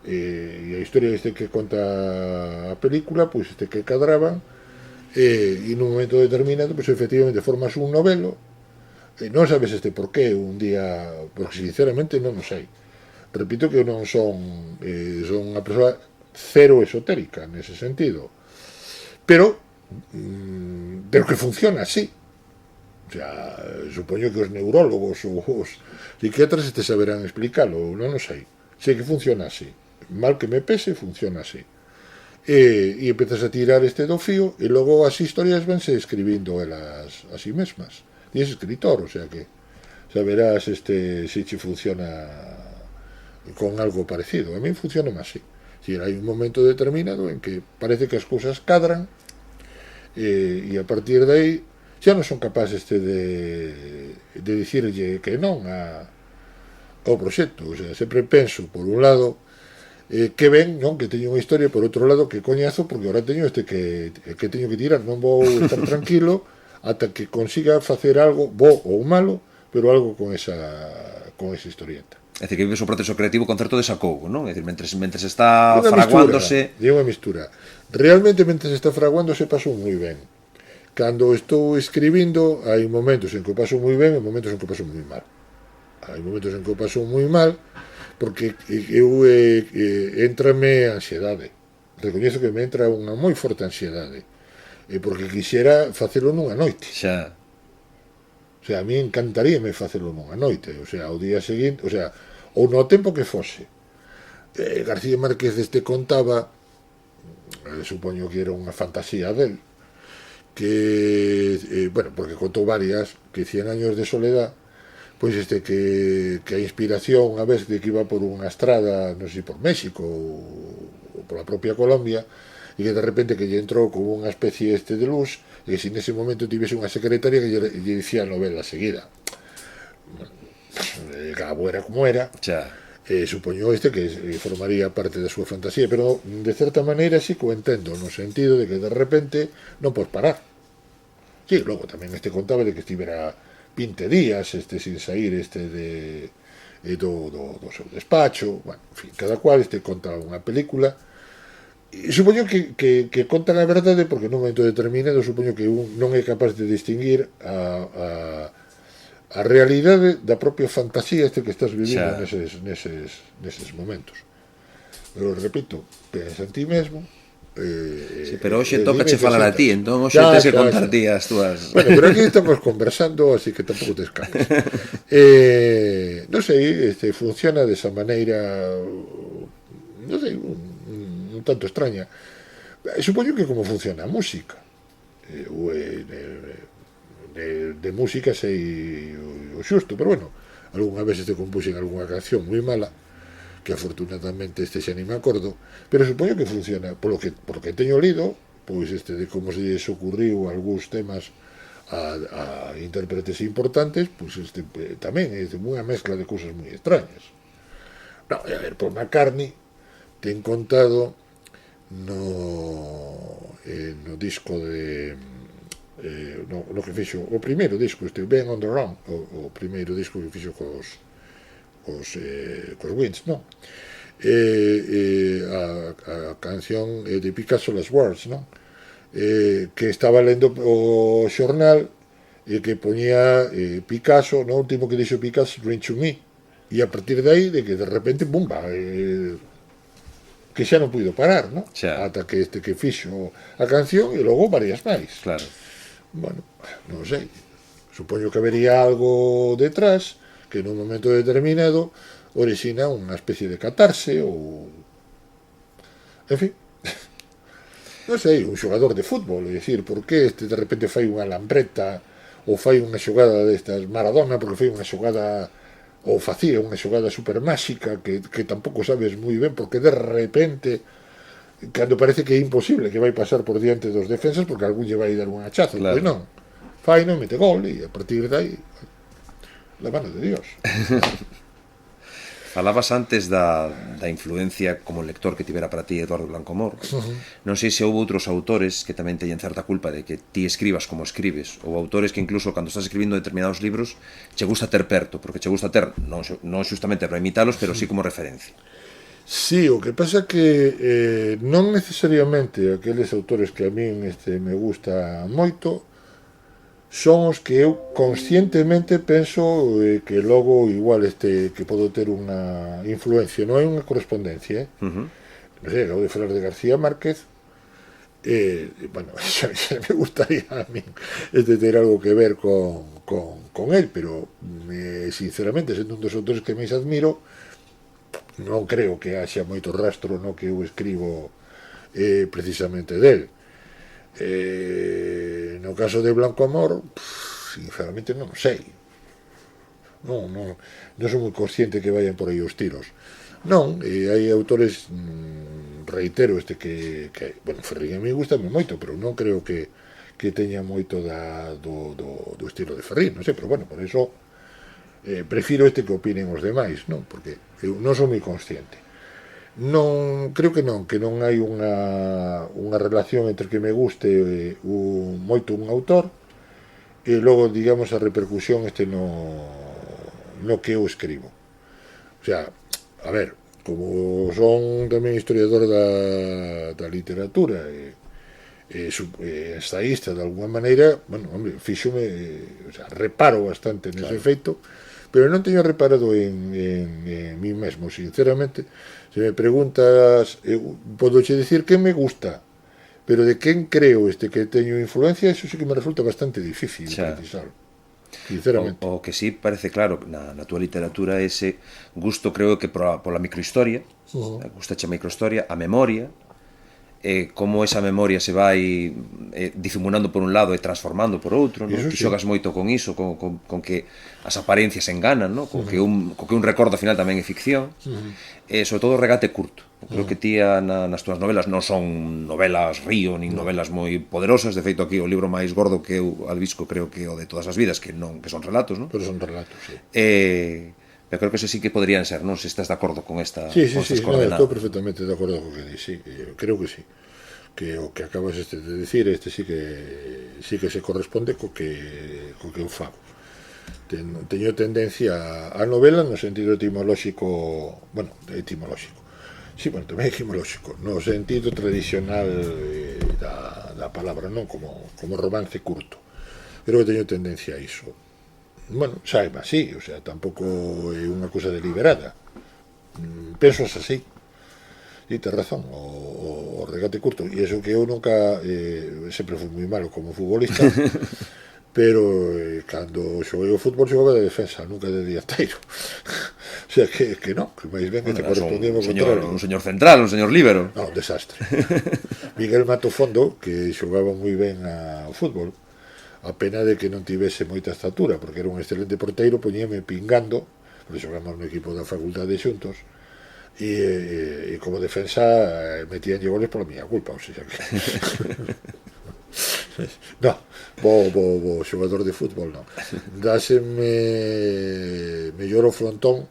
[SPEAKER 2] e a historia que conta a película, pois que cadraban, e nun momento determinado, pois efectivamente formas un novelo, e non sabes por qué un día, porque sinceramente non o sei. Repito que eu non son unha persoa cero esotérica nese sentido, pero que funciona así. O sea, supoño que os neurólogos ou os psiquiatras saberán explicarlo, non o sei. Sei que funciona así. Mal que me pese, funciona así. E empezas a tirar do fío, e logo as historias vanse escribindo elas a sí mesmas. E es escritor, o sea que saberás se che funciona con algo parecido. A mí funciona máis así. Si hai un momento determinado en que parece que as cousas cadran e a partir de aí xa non son capaces de dicirlle que non ao proxecto. O sea, sempre penso, por un lado, que ben, non, que teño unha historia, por outro lado, que coñazo, porque ahora teño que teño que tirar, non vou estar tranquilo ata que consiga facer algo, bo ou malo, pero algo con esa historieta.
[SPEAKER 1] É dicir, que vives o proceso creativo con certo desacougo, non? É dicir, mentres está fraguándose...
[SPEAKER 2] É unha mistura. Realmente, mentres está fraguándose, paso moi ben. Cando estou escribindo, hai momentos en que o paso moi ben e momentos en que o paso moi mal. Hai momentos en que o paso moi mal, porque eu entrame ansiedade. Recoñezo que me entra unha moi forte ansiedade, porque quixera facelo nunha noite.
[SPEAKER 1] Xa.
[SPEAKER 2] O sea, a mí encantaríame facelo nunha noite, o sea, ao día seguinte, o sea, ou no tempo que fose. García Márquez contaba, supoño que era unha fantasía del, que, bueno, porque contou varias, que 100 años de soledad, pois que a inspiración a vez de que iba por unha estrada, non sei, por México ou pola propia Colombia, e que de repente que lle entrou como unha especie de luz, e que se nese momento tivese unha secretaria que lle dicía a novela seguida. Cabo era como era, supoño que formaría parte da súa fantasía, pero de certa maneira sí que o entendo, no sentido de que de repente non podes parar. Sí, logo tamén contaba de que estivera 20 días sin sair do seu despacho. Bueno, en fin, cada cual conta unha película e supoño que contan a verdade, porque nun momento determinado supoño que un non é capaz de distinguir a realidade da propia fantasía que estás vivindo neses momentos. Pero repito, pensa en ti mesmo.
[SPEAKER 1] Sí, pero hoxe toca che falar a ti, entón hoxe tens que contar ti as túas...
[SPEAKER 2] Bueno, pero aquí estamos conversando, así que tampouco te escapes. Non sei, funciona desa maneira, non sei, un tanto extraña. Supoño que como funciona a música. De música sei o xusto, pero bueno, algunha vez compuxen algunha canción moi mala, que afortunadamente xa ni me acordo, pero supoño que funciona, polo que teño lido, pois de como se lles ocurriu algúns temas a intérpretes importantes, pois tamén é unha mezcla de cousas moi extrañas. No, a ver, Paul McCartney ten contado no disco de no que fixo o primeiro disco, Ben on the Run, o primeiro disco que fixo cos Wings, non? A canción de Picasso, Las Words, non? Que estaba lendo o xornal e que poñía Picasso, no último que dixo Picasso, Bring to Me, e a partir de aí, de que de repente, bumba, que xa non puido parar, non? Ata que que fixo a canción e logo varias máis.
[SPEAKER 1] Claro.
[SPEAKER 2] Bueno, non sei, supoño que habería algo detrás que nun momento determinado orixina unha especie de catarse ou... En fin, non sei, un xogador de fútbol, é dicir, por que de repente fai unha lambreta ou fai unha xogada destas Maradona, porque fai unha xogada ou facía unha xogada super máxica que tampouco sabes moi ben, porque de repente cando parece que é imposible que vai pasar por diante dos defensas porque algún lle vai dar un hachazo, claro. Pois non, fai, non mete gol e a partir de aí la mano de Dios.
[SPEAKER 1] Falabas antes da influencia como lector que tivera para ti Eduardo Blanco Amor. Non sei se houve outros autores que tamén teñen certa culpa de que ti escribas como escribes, ou autores que incluso cando estás escribindo determinados libros che gusta ter perto, porque che gusta ter non xustamente para imitalos, pero sí como referencia.
[SPEAKER 2] Sí, o que pasa que non necesariamente aqueles autores que a min me gusta moito son os que eu conscientemente penso que logo igual que podo ter unha influencia, non hai unha correspondencia, non sei, acabo de falar de García Márquez, bueno, xa me gustaría a min ter algo que ver con él, pero sinceramente, sendo un dos autores que máis admiro, non creo que haxa moito rastro no que eu escribo precisamente del. No caso de Blanco Amor, sinceramente non sei. non son moi consciente que vayan por aí os tiros. Non, hai autores, reitero, bueno, Ferrín a mí gusta moito, pero non creo que teña moito do estilo de Ferrín, non sei, pero bueno, por eso prefiro que opinen os demais, non? Porque eu non son moi consciente. Non, creo que non hai unha relación entre que me guste moito un autor e logo, digamos, a repercusión no que eu escribo. O sea, a ver, como son tamén historiador da literatura e ensaísta de alguna maneira, bueno, hombre, fíxome, o sea, reparo bastante nese feito, pero non teño reparado en mí mesmo, sinceramente. Se me preguntas, podo che dicir que me gusta, pero de quen creo que teño influencia, eso sí que me resulta bastante difícil precisarlo, sinceramente.
[SPEAKER 1] O que sí parece claro na túa literatura ese gusto, creo que pola microhistoria, gustache a microhistoria, a memoria, como esa memoria se vai difuminando por un lado e transformando por outro, non? Ti xogas moito con iso, con que as apariencias enganan, non? Con que un recordo final tamén é ficción, e sobre todo o regate curto. Creo que ti nas túas novelas non son novelas río, nin novelas moi poderosas. De feito, aquí o libro máis gordo que eu albisco creo que o de Todas as vidas, que son relatos, non?
[SPEAKER 2] Pero son relatos, sí.
[SPEAKER 1] Pero creo que eso sí que podrían ser, non? Se estás de acordo con estas
[SPEAKER 2] coordenadas. Estou perfectamente de acordo con que di, sí, creo que sí. Que o que acabas de decir, sí que se corresponde co que eu fago. Teño tendencia á novela no sentido etimolóxico, bueno, etimolóxico. Sí, bueno, tamén etimolóxico, no sentido tradicional da palabra, non como romance curto. Creo que teño tendencia a iso. Bueno, saiba, sí, o sea, tampouco é unha cousa deliberada. Penso así. E tes razón, o regate curto. E iso que eu nunca, sempre fui moi malo como futbolista, pero cando xoguei o fútbol xogaba de defensa, nunca de dianteiro. O sea, que non, que máis ben que te correspondía ao contrario.
[SPEAKER 1] Un señor central, un señor líbero.
[SPEAKER 2] Non, un desastre. Miguel Matofondo, que xogaba moi ben ao fútbol, a pena de que non tivese moita estatura, porque era un excelente porteiro, poñíame pingando, porque xogamos no equipo da facultade xuntos, e como defensa metían goles pola miña culpa, o sea que no, bo xogador de fútbol non. Dáseme mellor o frontón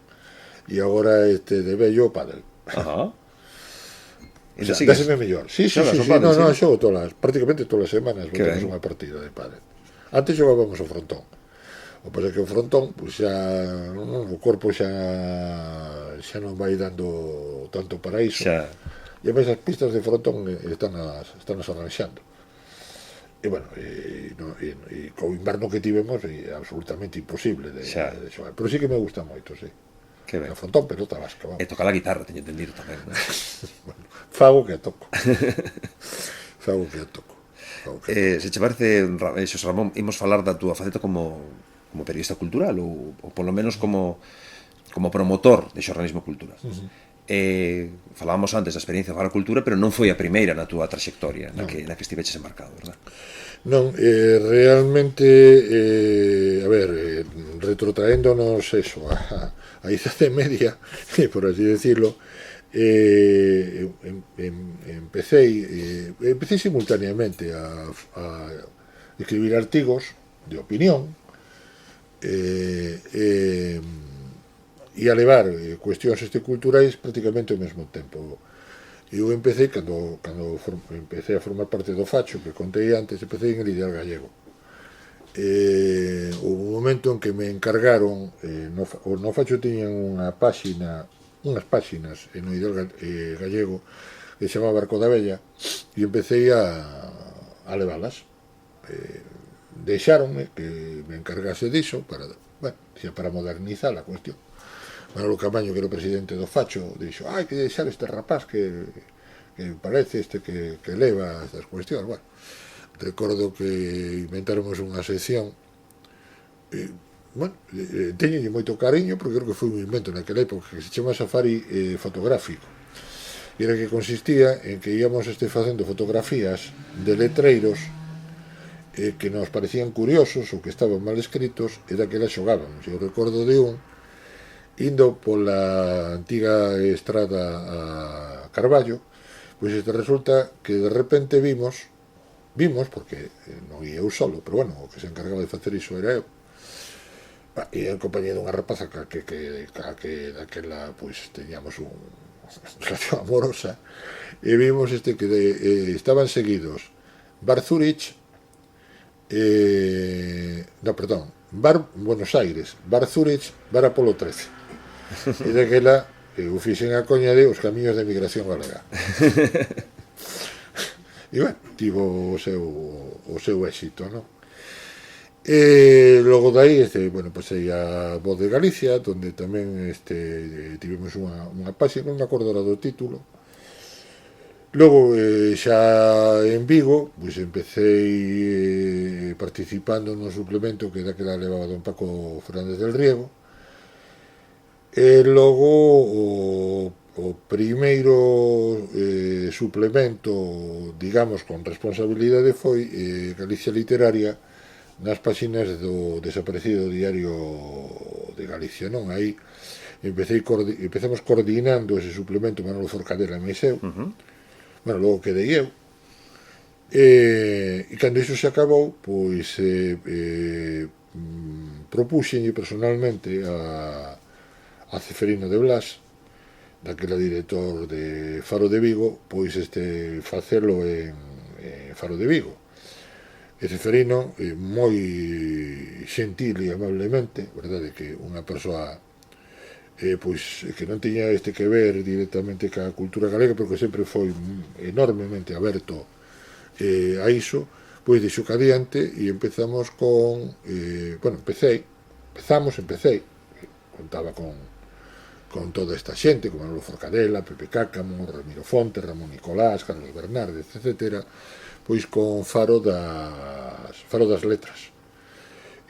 [SPEAKER 2] e agora de vello o pádel.
[SPEAKER 1] Ajá.
[SPEAKER 2] O sea, dáseme mellor. Sí, non, xogo prácticamente todas as semanas botamos unha partida de pádel. Antes xogábamos o frontón. O que pasa é que o frontón, pues xa o corpo xa non vai dando tanto para iso. E a as pistas de frontón están arranxando. E bueno, co inverno que tivemos é absolutamente imposible de xogar. Pero sí que me gusta moito, sí.
[SPEAKER 1] Que ben.
[SPEAKER 2] O frontón, pelota vasca, vamos.
[SPEAKER 1] E tocar a guitarra, teño entendido tamén, non?
[SPEAKER 2] Bueno, fago que a toco.
[SPEAKER 1] Se che parece, Xosé Ramón, imos falar da túa faceta como periodista cultural ou polo menos como promotor de xornalismo cultural. Falábamos antes da experiencia de Fala Cultura, pero non foi a primeira na túa traxectoria na que estiveches embarcado, verdad?
[SPEAKER 2] Non, realmente, a ver, retrotraéndonos eso a Idade Media, por así decirlo, empecé simultáneamente a escribir artigos de opinión e a levar cuestións culturais prácticamente ao mesmo tempo. Eu empecé, cando empecé a formar parte do Facho, que contei antes, empecé en el Ideal Gallego. Houve un momento en que me encargaron, no Facho tiñan unhas páxinas no Ideal Gallego que se chamaba Barco da Vella, e empecé a leválas. Deixáronme que me encargase diso para modernizar a cuestión. Manolo Camaño, que era o presidente do Facho, dixo, hai que deixar este rapaz que parece que leva estas cuestións. Bueno, recordo que inventáramos unha sección, teñolle moito cariño, porque creo que foi un invento naquela época, que se chama Safari fotográfico. E era que consistía en que íamos facendo fotografías de letreiros que nos parecían curiosos ou que estaban mal escritos e daquela xogábamos. Eu recordo de un indo pola antiga estrada a Carballo, pois resulta que de repente vimos, porque non ia eu solo, pero bueno, o que se encargaba de facer iso era eu, e en compañía dunha rapaza que daquela pois teñamos un relación amorosa, e vimos que estaban seguidos Bar Zurich, no, perdón, Bar Buenos Aires, Bar Zurich, Bar Apolo 13. E daquela eu fixen a coña de os camiños de migración galega. E bueno, tivo o seu éxito, non? E logo dai, bueno, pasei a Voz de Galicia, donde tamén tivemos unha página, non me acordo do título. Logo, xa en Vigo, pois empecé participando no suplemento que daquela levaba don Paco Fernández del Riego. E logo o primeiro suplemento, digamos, con responsabilidade foi Galicia Literaria nas páxinas do desaparecido Diario de Galicia, non? Aí empezamos coordinando ese suplemento Manolo Forcadela e Meiseu. Bueno, logo quedei eu, e cando iso se acabou, pois propúxenlle personalmente a Ceferino de Blas, daquela director de Faro de Vigo, pois facelo en Faro de Vigo. E Ceferino, moi xentil e amablemente, verdade, que unha persoa pois que non tiña que ver directamente ca cultura galega, pero que sempre foi enormemente aberto a iso, pois dixo que adiante e empezamos con empecé, contaba con toda esta xente, como Manolo Forcadela, Pepe Cácamo, Ramiro Fonte, Ramón Nicolás, Carlos Bernárdez, etc., pois con Faro das Letras.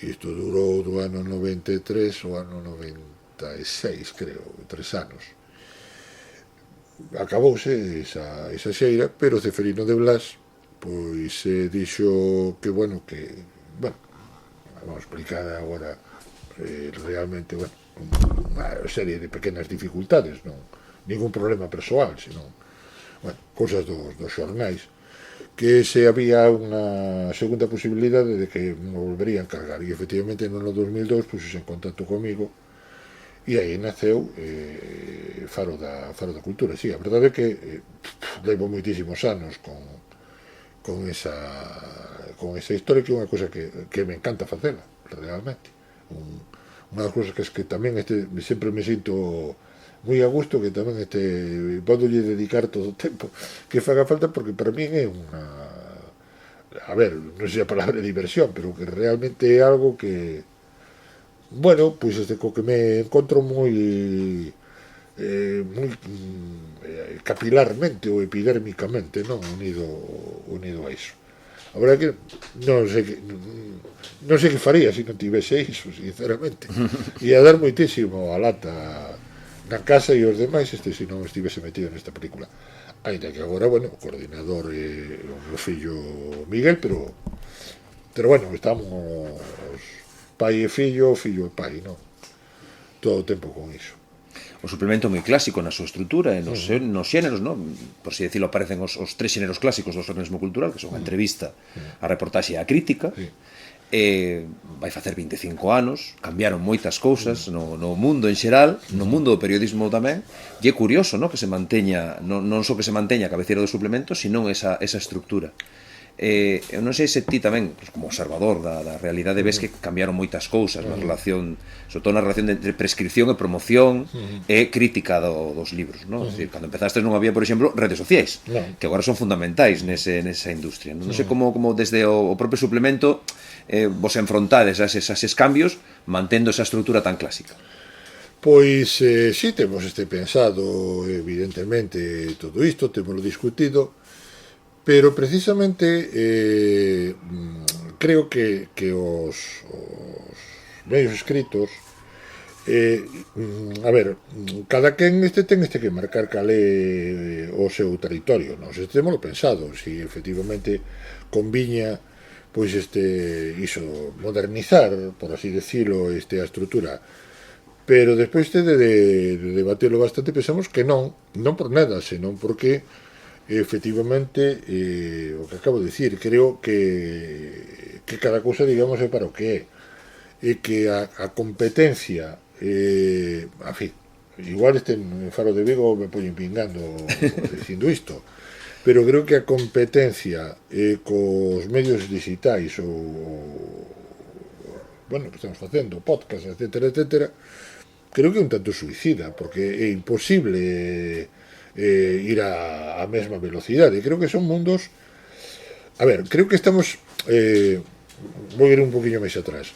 [SPEAKER 2] Isto durou do ano 93 ao ano 96, creo, 3 anos. Acabouse esa xeira, pero Ceferino de Blas pois dixo que, bueno, vamos explicar agora realmente, bueno, unha serie de pequenas dificultades, non ningún problema persoal, senón, bueno, cosas dos xornais, que se había unha segunda posibilidade de que me volvería a encargar, e efectivamente no ano 2002 puxose en contacto comigo, e aí naceu Faro da Cultura. Sí, a verdade é que levo moitísimos anos con esa historia, que é unha cosa que me encanta facela, realmente. Unha das cousas que tamén sempre me sinto moi a gusto, que tamén podolle dedicar todo o tempo que faga falta, porque para mí é unha, a ver, non sei a palabra diversión, pero que realmente é algo que, bueno, pois co que me encontro moi capilarmente ou epidérmicamente, non, unido a iso. A verdade que non sei que faría se non tivese iso, sinceramente. Ia dar moitísimo a lata na casa e os demais se non estivese metido nesta película. Ainda que agora, bueno, o coordinador é o meu fillo Miguel, pero bueno, estamos pai e fillo e pai, non? Todo o tempo con iso.
[SPEAKER 1] O suplemento moi clásico na súa estrutura e nos xéneros, non? Por si decirlo, aparecen os tres xéneros clásicos do xornalismo cultural, que son a entrevista, a reportaxe e a crítica. Vai facer 25 anos, cambiaron moitas cousas no mundo en xeral, no mundo do periodismo tamén, e é curioso, non, que se manteña, non só que se manteña a cabeceira do suplemento, sino esa estrutura. Eu non sei se ti tamén, como observador da realidade, ves que cambiaron moitas cousas na relación, sobre todo na relación entre prescripción e promoción e crítica dos libros, non? Es decir, cando empezastes non había, por exemplo, redes sociais, que agora son fundamentais nesa industria. Non sei como desde o propio suplemento vos enfrontades a eses cambios mantendo esa estrutura tan clásica.
[SPEAKER 2] Pois sí, temos pensado evidentemente todo isto, temoslo discutido, pero precisamente creo que os medios escritos, a ver, cada quen ten que marcar cal é o seu territorio. Nós temos pensado, si efectivamente conviña pois iso modernizar, por así decirlo, a estrutura. Pero despois de debatelo bastante, pensamos que non por nada, senón porque efectivamente o que acabo de dicir, creo que cada cousa, digamos, é para o que é, e que a competencia, a fin, igual en Faro de Vigo me poñen pingando dicindo isto, pero creo que a competencia cos medios digitais ou bueno, que estamos facendo, podcast, etcétera, creo que é un tanto suicida, porque é imposible ir a mesma velocidade. Creo que son mundos... A ver, creo que estamos... vou ir un poquinho máis atrás.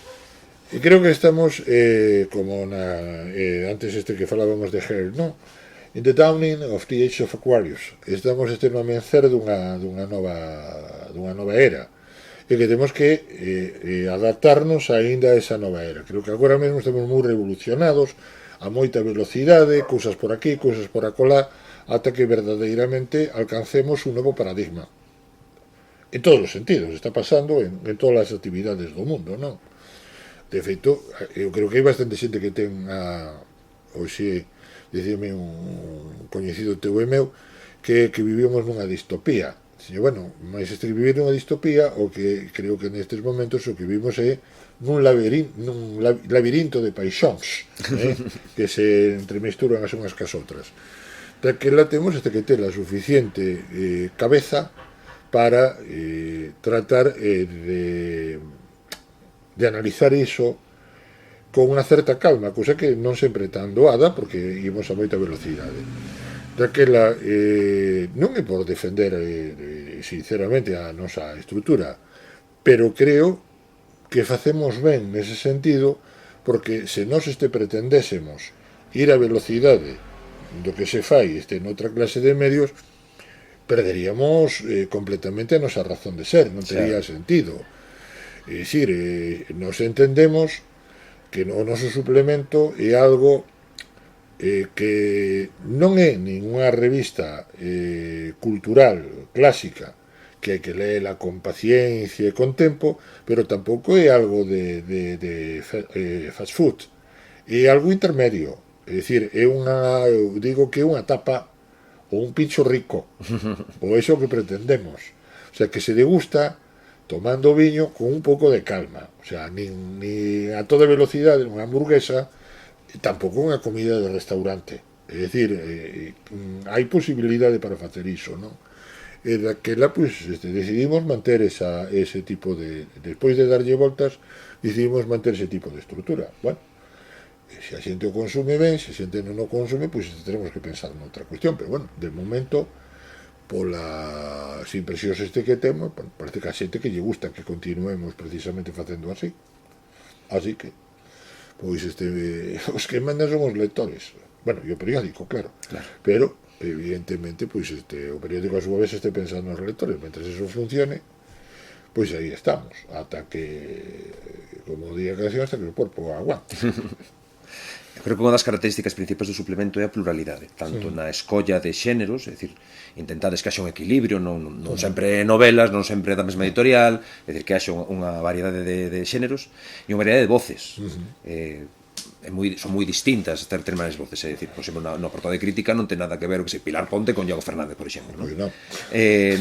[SPEAKER 2] E creo que estamos como antes que falábamos de Hare, non? In the dawning of the age of Aquarius. Estamos no amencer dunha nova era, e que temos que adaptarnos aínda a esa nova era. Creo que agora mesmo estamos moi revolucionados, a moita velocidade, cousas por aquí, cousas por acolá, ata que verdadeiramente alcancemos un novo paradigma. En todos os sentidos, está pasando en todas as actividades do mundo, non? De feito, eu creo que hai bastante xente que ten hoxe, dicirme un coñecido teu e meu, que vivimos nunha distopía. Bueno, máis vivir nunha distopía, o que creo que nestes momentos o que vimos é nun labirinto de paixóns, que se entremesturan as unhas cas outras. Daquela temos que ter a suficiente cabeza para tratar de analizar iso con unha certa calma, cousa que non sempre é tan doada, porque ímos a moita velocidade. Daquela non é por defender sinceramente a nosa estrutura, pero creo que facemos ben nese sentido, porque se nós pretendésemos ir a velocidade do que se fai noutra clase de medios, perderíamos completamente a nosa razón de ser, non tería sentido. É dicir, nos entendemos que o noso suplemento é algo que non é ninguna revista cultural clásica que hai que leela con paciencia e con tempo, pero tampouco é algo de fast food, é algo intermedio. É dicir, eu digo que é unha tapa ou un pincho rico, ou é iso que pretendemos, o sea, que se degusta tomando viño con un pouco de calma, o sea, nin a toda velocidade unha hamburguesa, tampouco unha comida de restaurante. É dicir, hai posibilidade para facer iso, non? E daquela, pois, decidimos manter ese tipo de... Despois de darlle voltas, decidimos manter ese tipo de estrutura. Bueno, se a xente o consume ben, se a xente non o consume, pois tenemos que pensar noutra cuestión, pero bueno, de momento, polas impresións que temos, parece que a xente que lle gusta que continuemos precisamente facendo así. Así que, pois os que mandan son os lectores, bueno, e o periódico, claro. Pero evidentemente, pois o periódico a súa vez pensando nos lectores, mentre eso funcione, pois aí estamos, ata que, como di a canción, hasta que o corpo aguante.
[SPEAKER 1] Eu creo que unha das características principais do suplemento é a pluralidade, tanto na escolla de xéneros, é dicir, intentades que haxa un equilibrio, non sempre novelas, non sempre da mesma editorial, é dicir, que haxa unha variedade de xéneros e unha variedade de voces. Son moi distintas estas determinadas voces, é dicir, por exemplo, no apartado de crítica non ten nada que ver o que se Pilar Ponte con Iago Fernández, por exemplo, non?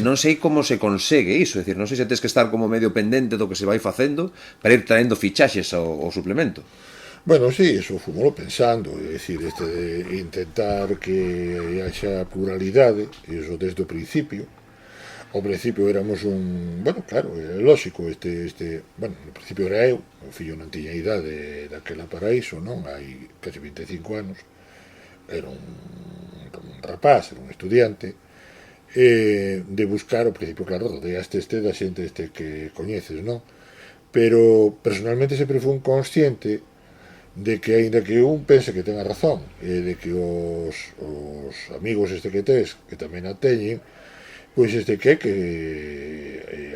[SPEAKER 1] Non sei como se consegue iso, é dicir, non sei se tens que estar como medio pendente do que se vai facendo para ir traendo fichaxes ao suplemento.
[SPEAKER 2] Bueno, sí, eso fomos pensando, é dicir, de intentar que haxa pluralidade, iso desde o principio. Ao principio éramos bueno, claro, é lógico, bueno, no principio era eu, o fillo non tiña idade daquela para iso, non? Hai casi 25 anos, era un rapaz, era un estudiante, de buscar, ao principio, claro, rodeaste da xente que coñeces, non? Pero, personalmente, sempre fui un consciente de que, aínda que un pense que ten a razón, e de que os amigos que tes, que tamén a teñen, pois que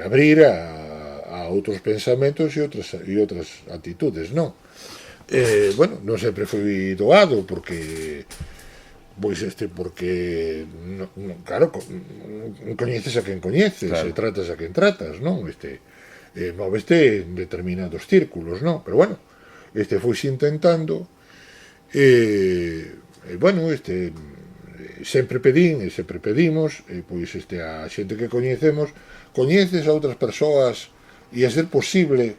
[SPEAKER 2] abrir a outros pensamentos e outras actitudes, non? Bueno, non sempre foi doado, porque claro, coñeces a quen coñeces, claro. E tratas a quen tratas, non? móveste en determinados círculos, non? Pero bueno, foise intentando, bueno, sempre pedín e sempre pedimos, pois a xente que coñeces a outras persoas e a ser posible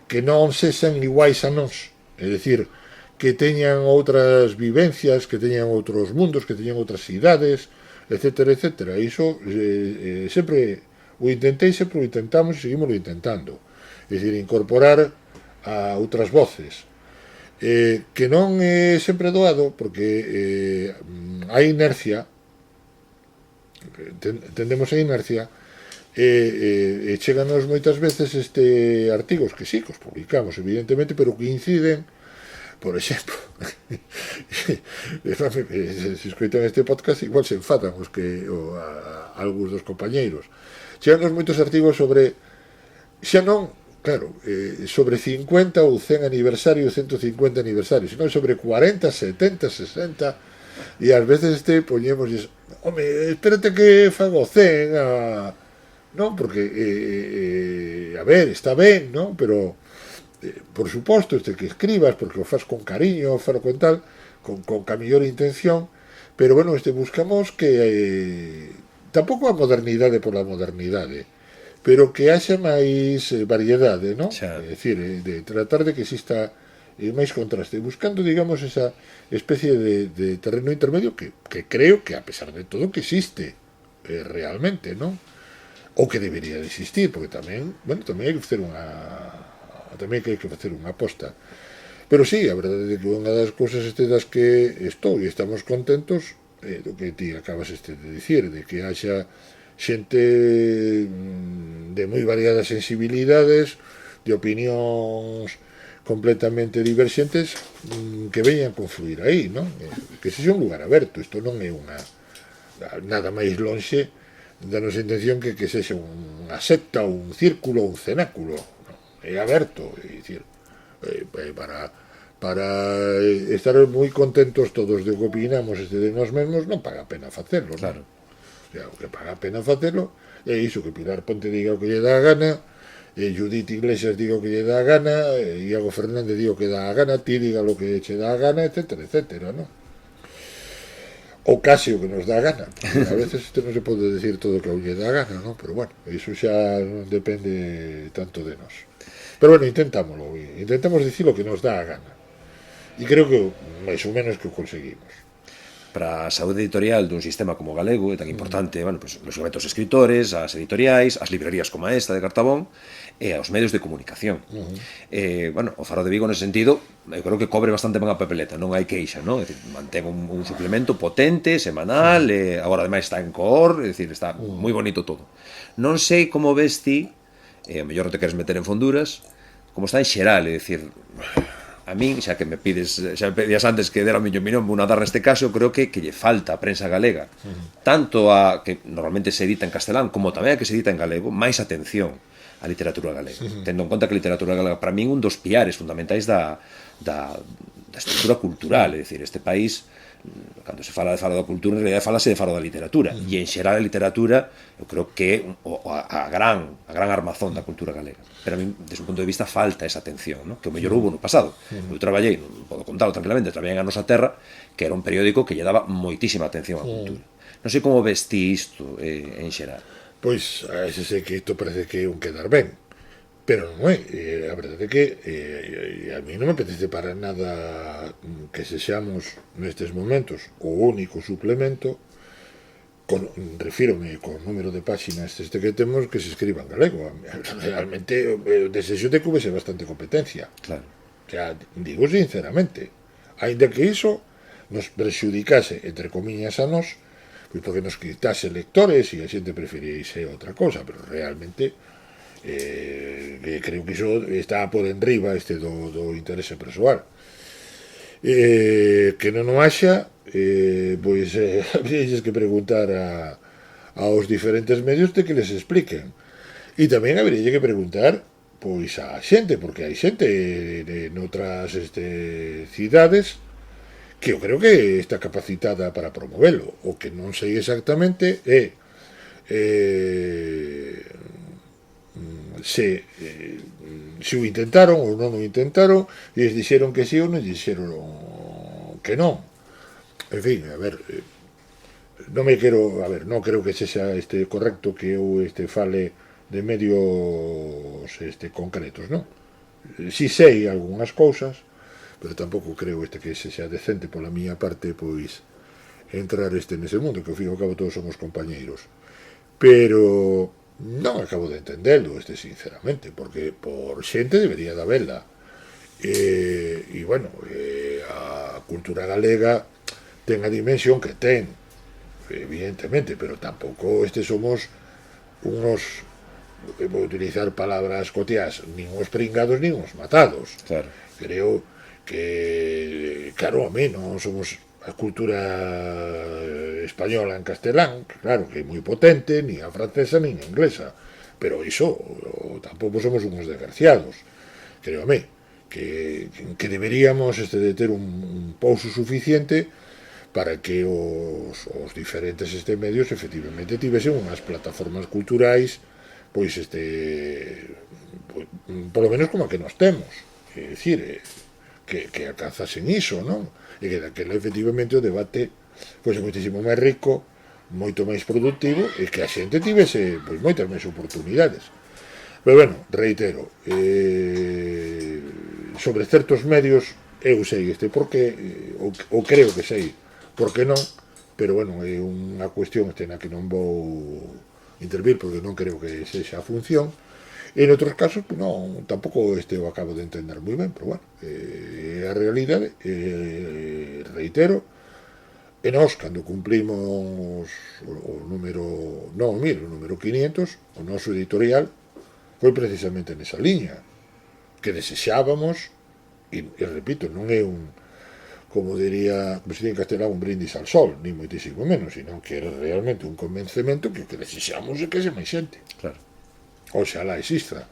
[SPEAKER 2] que non sexan iguais a nós, é dicir, que teñan outras vivencias, que teñan outros mundos, que teñan outras idades, etcétera, etcétera. Iso sempre o intentei, sempre o intentamos e seguimos o intentando. É dicir, incorporar a outras voces, que non é sempre doado, porque hai inercia, tendemos a inercia, cheganos moitas veces artigos que sí, que os publicamos evidentemente, pero que inciden, por exemplo, se escoitan este podcast igual se enfadan os que algúns dos compañeiros, cheganos moitos artigos sobre, xa non, claro, sobre 50 ou 100 aniversario, 150 aniversario, senón sobre 40, 70, 60, e ás veces poñemos, home, espérate que fago 100, non, porque a ver, está ben, non, pero por suposto, que escribas, porque o fas con cariño, falo con tal, con a mellor intención, pero bueno, buscamos que tampouco a modernidade pola modernidade, pero que haxa máis variedade, non? É dicir, de tratar de que exista máis contraste, buscando, digamos, esa especie de terreno intermedio que creo que, a pesar de todo, que existe realmente, non? Ou que debería de existir, porque tamén, bueno, tamén hai que facer unha aposta. Pero sí, a verdade é que unha das cousas das que estamos contentos do que ti acabas de dicir, de que haxa xente de moi variadas sensibilidades, de opinións completamente diverxentes, que veñan confluir aí, non? Que sexa un lugar aberto, isto non é nada máis lonxe da nosa intención que sexa unha secta, un círculo, un cenáculo, non? É aberto, é dicir, para estar moi contentos todos de que opinamos de nós mesmos, non paga a pena facelo,
[SPEAKER 1] claro.
[SPEAKER 2] O que paga a pena facelo é iso, que Pilar Ponte diga o que lle dá a gana, Judith Iglesias diga o que lle dá a gana, Iago Fernández diga o que dá a gana, ti diga o que che dá a gana, etcétera, etcétera, non? Ou case o que nos dá a gana, porque a veces non se pode decir todo o que lle dá a gana, non? Pero bueno, iso xa non depende tanto de nós. Pero bueno, intentamos dicir o que nos dá a gana, e creo que máis ou menos que o conseguimos.
[SPEAKER 1] Para a saúde editorial dun sistema como o galego é tan importante, bueno, pues, lógicamente os escritores, as editoriais, as librerías como esta de Cartabón e aos medios de comunicación. Bueno, o Faro de Vigo nese sentido, eu creo que cobre bastante ben a papeleta, non hai queixa, non? É dicir, mantén un suplemento potente, semanal, agora ademais está en Coor, é dicir, está moi bonito todo. Non sei como ves ti, a mellor non te queres meter en fonduras, como está en xeral, é dicir, a min, xa me pedías antes que dera a miña opinión, vou dar neste caso, creo que lle falta a prensa galega, tanto a que normalmente se edita en castelán, como tamén a que se edita en galego, máis atención á literatura galega, tendo en conta que a literatura galega para min un dos piares fundamentais da estrutura cultural, é dicir, este país, cando se fala de faro da cultura, en realidad falase de faro da literatura, e en xeral a literatura eu creo que é a gran armazón da cultura galega, pero a mí, desde un punto de vista, falta esa atención, ¿no? Que o mellor hubo no pasado. Eu traballei, non podo contarlo tranquilamente, traballei en A Nosa Terra, que era un periódico que lle daba moitísima atención á cultura. Non sei como vesti isto en xeral.
[SPEAKER 2] Pois, a ese sei que isto parece que é un quedar ben, pero non é, a verdade é que a mí non me apetece para nada que sexamos nestes momentos o único suplemento, refírome con o número de páxinas que temos, que se escriba en galego. Realmente o desexo de que houvese bastante competencia,
[SPEAKER 1] claro.
[SPEAKER 2] O sea, digo sinceramente, aínda que iso nos prexudicase, entre comiñas, a nós, pois porque nos quitase lectores e a xente preferise outra cosa, pero realmente creo que iso está por enriba do interese persoal. Que non o haxa, pois habríalles que preguntar aos diferentes medios de que les expliquen, e tamén habríalle que preguntar pois a xente, porque hai xente noutras cidades que eu creo que está capacitada para promovelo. O que non sei exactamente é se o intentaron ou non o intentaron, e eles dixeron que sí ou non dixeron que non. En fin, a ver, non me quero, a ver, non creo que sexa correcto que eu fale de medios concretos, non? Si sei algunhas cousas, pero tampouco creo que sexa decente pola miña parte, pois entrar nese mundo, que ao fin e ao cabo todos somos compañeiros. Pero non acabo de entendelo, sinceramente, porque por xente debería de habela. E bueno, a cultura galega ten a dimensión que ten, evidentemente, pero tampouco somos unos, vou utilizar palabras cotiás, nin uns pringados nin uns matados.
[SPEAKER 1] Claro.
[SPEAKER 2] Creo que, claro, a mí non somos a cultura española en castelán, claro que é moi potente, nin a francesa nin a inglesa, pero iso tampouco somos uns desgraciados, creo a mí, que deberíamos de ter un pouso suficiente para que os diferentes medios efectivamente tivesen unhas plataformas culturais pois polo menos como a que nos temos, é dicir, que alcanzasen iso, non? E que daquela efectivamente o debate fosse moitísimo máis rico, moito máis productivo, e que a xente tivese pois moitas máis oportunidades. Pero bueno, reitero, sobre certos medios eu sei porque, ou creo que sei porque non, pero bueno, é unha cuestión na que non vou intervir porque non creo que sexa a función. En outros casos, non, tampouco o acabo de entender moi ben, pero bueno, a realidade, reitero, e nós, cando cumplimos o número, non o 1000, o número 500, o noso editorial foi precisamente nesa liña, que desexábamos, e repito, non é como diría, como se diría en castelán, un brindis al sol, ni moitísimo menos, sino que era realmente un convencemento que o que desexamos é que se máis xente.
[SPEAKER 1] Claro.
[SPEAKER 2] Oxalá exista.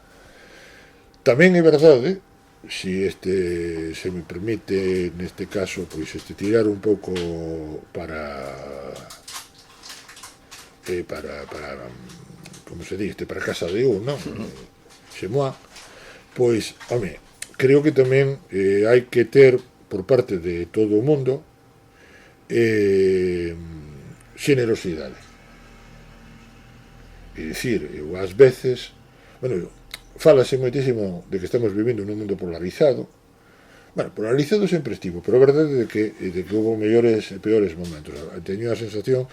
[SPEAKER 2] Tamén é verdade, se me permite neste caso, pois tirar un pouco para como se diz, para casa de un, non? Xemoa, pois, home, creo que tamén hai que ter por parte de todo o mundo xenerosidade. É dicir, eu ás veces, bueno, falase moitísimo de que estamos vivindo nun mundo polarizado. Bueno, polarizado sempre estivo, pero a verdade é que houve mellores e peores momentos. Teño a sensación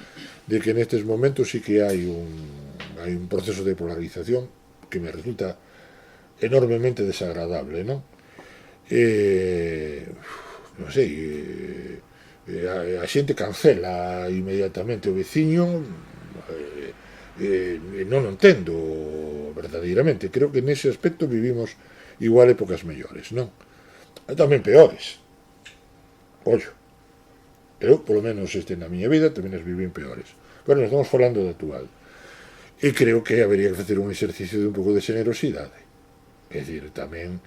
[SPEAKER 2] de que nestes momentos sí que hai un proceso de polarización que me resulta enormemente desagradable, non? Non sei, a xente cancela inmediatamente o veciño, non o entendo verdadeiramente. Creo que nese aspecto vivimos igual épocas mellores, non? E tamén peores, ollo, eu polo menos na miña vida tamén as vivín peores, pero nos estamos falando do actual, e creo que habería que facer un exercicio de un pouco de generosidade, é dicir, tamén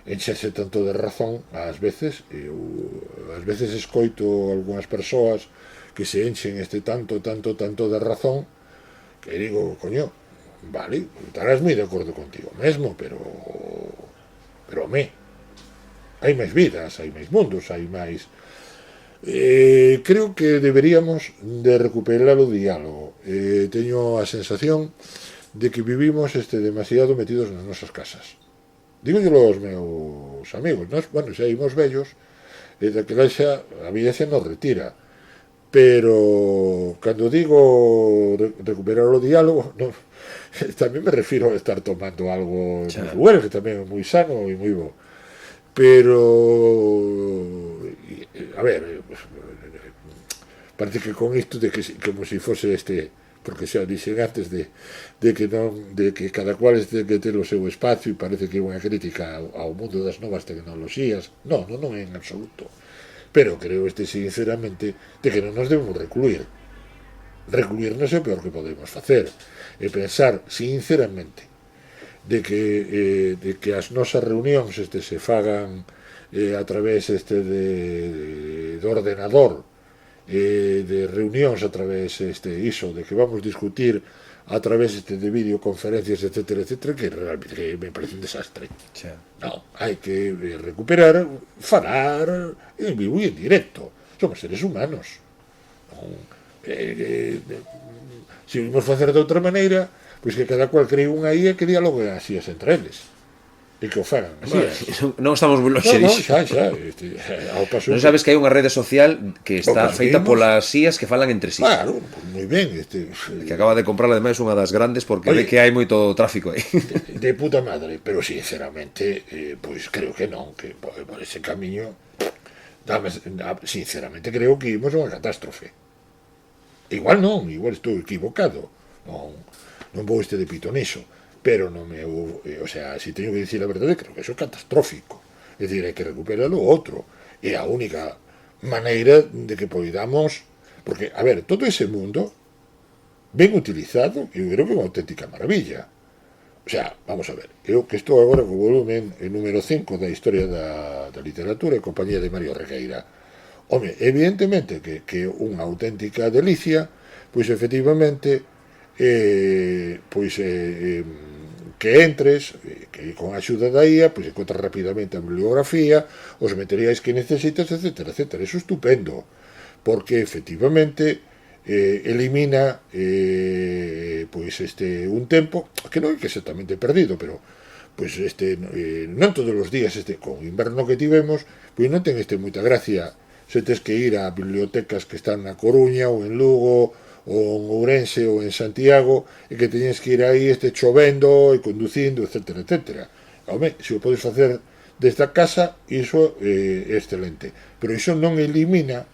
[SPEAKER 2] enxerse tanto de razón ás veces. Ás veces escoito algunhas persoas que se enchen tanto de razón, que digo, coño, vale, estarás moi de acordo contigo mesmo, pero home, hai máis vidas, hai máis mundos, hai máis. Creo que deberíamos de recuperar o diálogo. Teño a sensación de que vivimos demasiado metidos nas nosas casas. Dígollelo aos meus amigos, nós, bueno, xa ímos vellos, e daquela xa a vida xa nos retira, pero cando digo recuperar o diálogo, no, tamén me refiro a estar tomando algo moi bueno, que tamén é moi sano e moi bo, pero a ver, parece que con isto de que como se fose porque xa dixen antes de que cada cual que ter o seu espacio, e parece que é unha crítica ao mundo das novas tecnoloxías. Non é en absoluto, pero creo sinceramente de que non nos debemos recluirnos é o peor que podemos facer, e pensar sinceramente de que as nosas reunións se fagan a través de ordenador, de reunións a través iso, de que vamos discutir a través de videoconferencias, etcétera, etcétera, que realmente que me parece un desastre.
[SPEAKER 1] Xa.
[SPEAKER 2] Non, hai que recuperar, falar en vivo e en directo. Somos seres humanos. Non, se vimos facer de outra maneira, pois que cada cual cree unha IA que dialoguen así entre eles. E que o fagan así.
[SPEAKER 1] Non estamos moi longe
[SPEAKER 2] Non,
[SPEAKER 1] disso.
[SPEAKER 2] xa, ao paso
[SPEAKER 1] Non sabes que hai unha rede social que está feita polas IAs que falan entre sí.
[SPEAKER 2] Claro, pues moi ben,
[SPEAKER 1] Que acaba de comprar ademais unha das grandes porque
[SPEAKER 2] Oye,
[SPEAKER 1] ve que hai moito tráfico aí.
[SPEAKER 2] de puta madre, pero sinceramente, pois creo que non, que por ese camiño, sinceramente creo que imos a unha catástrofe. Igual non, igual estou equivocado, non vou de pito niso, pero no meu, o sea, se teño que dicir a verdade, creo que eso é catastrófico. É dicir, hai que recuperar o outro. É a única maneira de que poidamos, porque, a ver, todo ese mundo ben utilizado, eu creo que é unha auténtica maravilla. O sea, vamos a ver, eu que estou agora co volumen número 5 da historia da literatura e compañía de Mario Regueira. Home, evidentemente que unha auténtica delicia, pois efectivamente, que entres, que con a axuda da IA, pois encontras rapidamente a bibliografía, os materiais que necesitas, etcétera, etcétera. Eso é estupendo, porque efectivamente elimina un tempo que non é que exactamente perdido, pero pois non todos os días con o inverno que tivemos, pois non ten moita gracia se tes que ir a bibliotecas que están na Coruña ou en Lugo ou en Ourense ou en Santiago e que teñes que ir aí chovendo e conducindo, etcétera, etcétera. Home, se o podes facer desde a casa, iso é excelente, pero iso non elimina,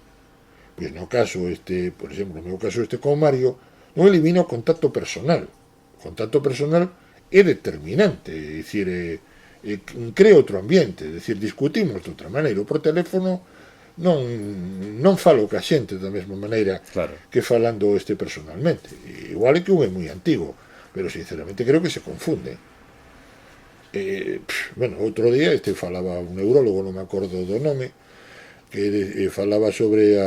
[SPEAKER 2] pois no caso por exemplo, no meu caso con Mario, non elimina o contacto personal. O contacto personal é determinante, é dicir, crea outro ambiente, é dicir, discutimos de outra maneira. Por teléfono non falo ca xente da mesma maneira,
[SPEAKER 1] claro,
[SPEAKER 2] que falando personalmente. Igual é que un é moi antigo, pero sinceramente creo que se confunde. Bueno, outro día falaba un neurólogo, non me acordo do nome, que falaba sobre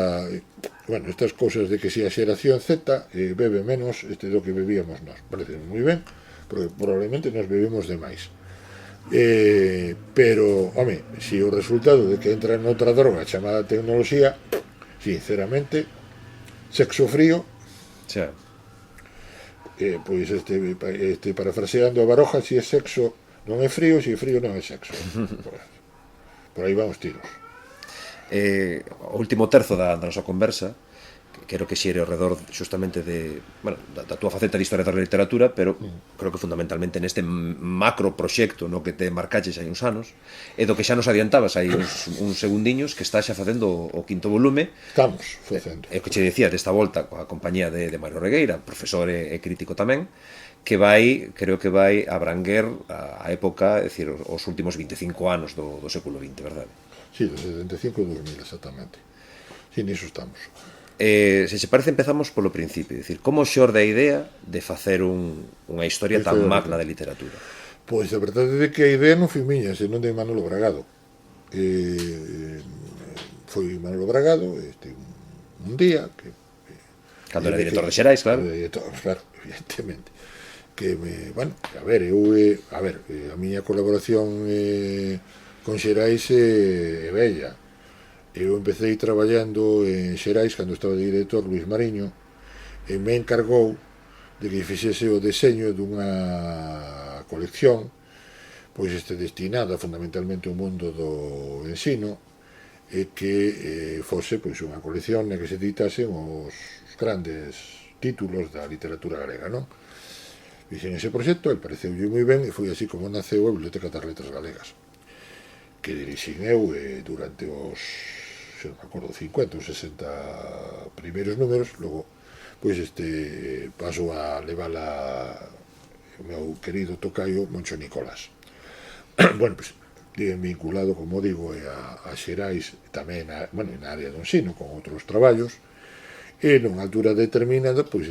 [SPEAKER 2] estas cousas de que se a xeración Z bebe menos do que bebíamos nós. Parece moi ben, porque probablemente nos bebemos demais. Pero, home, si o resultado de que entra en outra droga chamada tecnoloxía, sinceramente, sexo frío,
[SPEAKER 1] xa.
[SPEAKER 2] Pois parafraseando a Baroja, si é sexo non é frío, si é frío non é sexo. Por aí van os tiros.
[SPEAKER 1] O último terzo da nosa conversa quero que xere ao redor justamente da túa faceta de historia da literatura, pero creo que fundamentalmente neste macro proxecto no que te marcaches hai uns anos e do que xa nos adiantabas hai uns segundiños que está xa facendo o quinto volume.
[SPEAKER 2] Estamos facendo.
[SPEAKER 1] E o que che dicía desta volta coa compañía de Mario Regueira, profesor e crítico tamén, que creo que vai abranguer a época, é dicir, os últimos 25 anos do século XX, verdade?
[SPEAKER 2] Sí, do 75 ao 2000, exactamente. Sí, niso estamos.
[SPEAKER 1] Se che parece, empezamos polo principio, é dicir, como xorde a idea de facer unha historia tan magna de literatura?
[SPEAKER 2] Pois a verdade é que a idea non foi miña, senón de Manolo Bragado. Foi Manolo Bragado un día que
[SPEAKER 1] cando era director de Xerais, claro.
[SPEAKER 2] Claro, evidentemente. Que a miña colaboración con Xerais é bella. Eu empecé traballando en Xerais cando estaba de director Luis Mariño e me encargou de que fixese o deseño dunha colección pois destinada fundamentalmente ao mundo do ensino e que fose pois unha colección na que se editasen os grandes títulos da literatura galega, non? Fixen ese proxecto, el pareceulle moi ben e foi así como naceu a Biblioteca das Letras Galegas, que dirixín eu durante os, se non me acordo, 50 ou 60 primeiros números. Logo pois paso a levala o meu querido tocaio Moncho Nicolás. Bueno, pois vinculado, como digo, a Xerais, tamén na área do ensino, con outros traballos, e nunha altura determinada, pois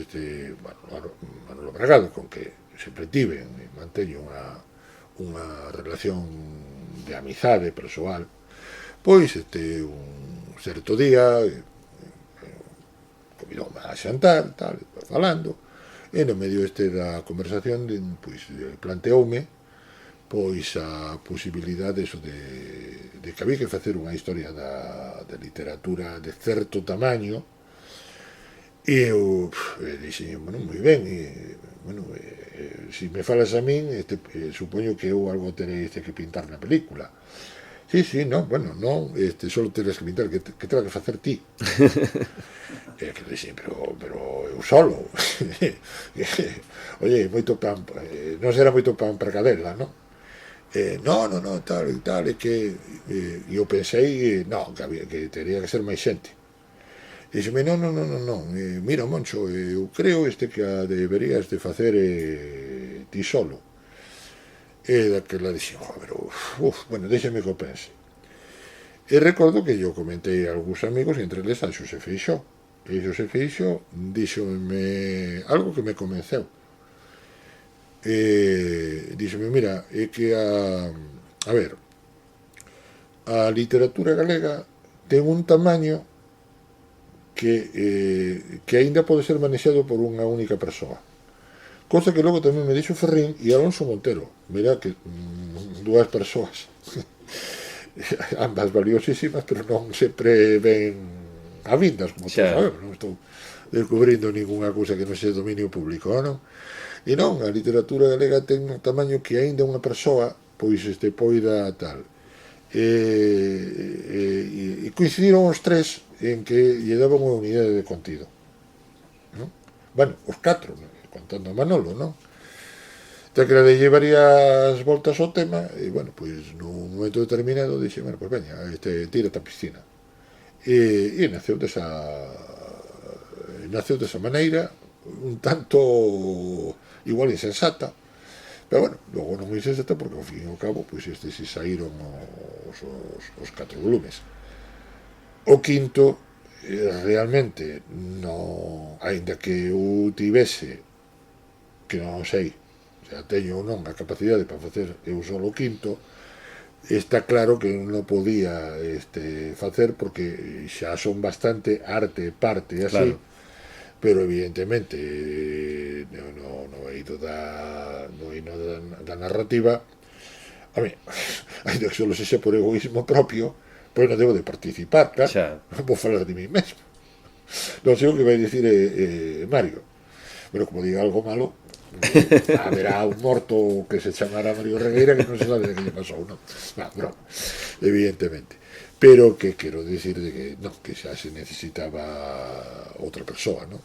[SPEAKER 2] Manolo Bragado, con que sempre tiven e manteño unha relación de amizade persoal, pois un certo día convidoume a xantar, tal, falando, E no medio da conversación pois, planteoume pois a posibilidade de que había que facer unha historia de literatura de certo tamaño. E eu dixen, bueno, moi ben, bueno, se me falas a min, supoño que eu algo terei que pintar na película. Sí, non, bueno, non, só teres que pintar, que terá que facer ti. E que dixen, pero eu solo. Oye, moito pan, non será moito pan para cadela, non? No, tal e tal, e que eu pensei, que teria que ser máis xente. Dixeme, non, mira, Moncho, eu creo que deberías de facer ti solo. E daquela dixen, pero, bueno, déxame que o pense. E recordo que eu comentei a algúns amigos, entre eles a Xosé Feixó. E Xosé Feixó díxome algo que me convenceu. Díxome, mira, é que a ver, a literatura galega ten un tamaño que aínda pode ser manexado por unha única persoa. Cosa que logo tamén me dixo Ferrín e Alonso Montero. Mira que dúas persoas ambas valiosísimas, pero non sempre ven a vindas, como todos sabemos. Non estou descubrindo ninguna cousa que non sexa dominio público, non? E non, a literatura galega ten un tamaño que aínda unha persoa pois poida tal. E coincidiron os tres en que lle daban unha unidade de contido, non? Bueno, os catro, contando a Manolo, non? Te que lle varias voltas ao tema e, bueno, pois nun momento determinado dixe, bueno, pois veña, tírate a piscina. E naceu desa maneira un tanto igual insensata, pero bueno, logo non insensata porque ao fin e ao cabo pois si saíron os 4 volumes. O quinto realmente non, aínda que eu tivese, que non sei se teño ou non a capacidade para facer eu solo o quinto, está claro que non podía facer porque xa son bastante arte parte así, claro. Pero evidentemente no eido da narrativa, a mí, ainda que só sexa por egoísmo propio, pois non debo de participar, claro, non vou falar de mí mesmo. Non sei o que vai dicir Mario. Bueno, como diga algo malo, haberá un morto que se chamará Mario Regueira que non se sabe de que lle pasou, non? Broma, evidentemente. Pero que quero dicir de que non, que xa se necesitaba outra persoa, non?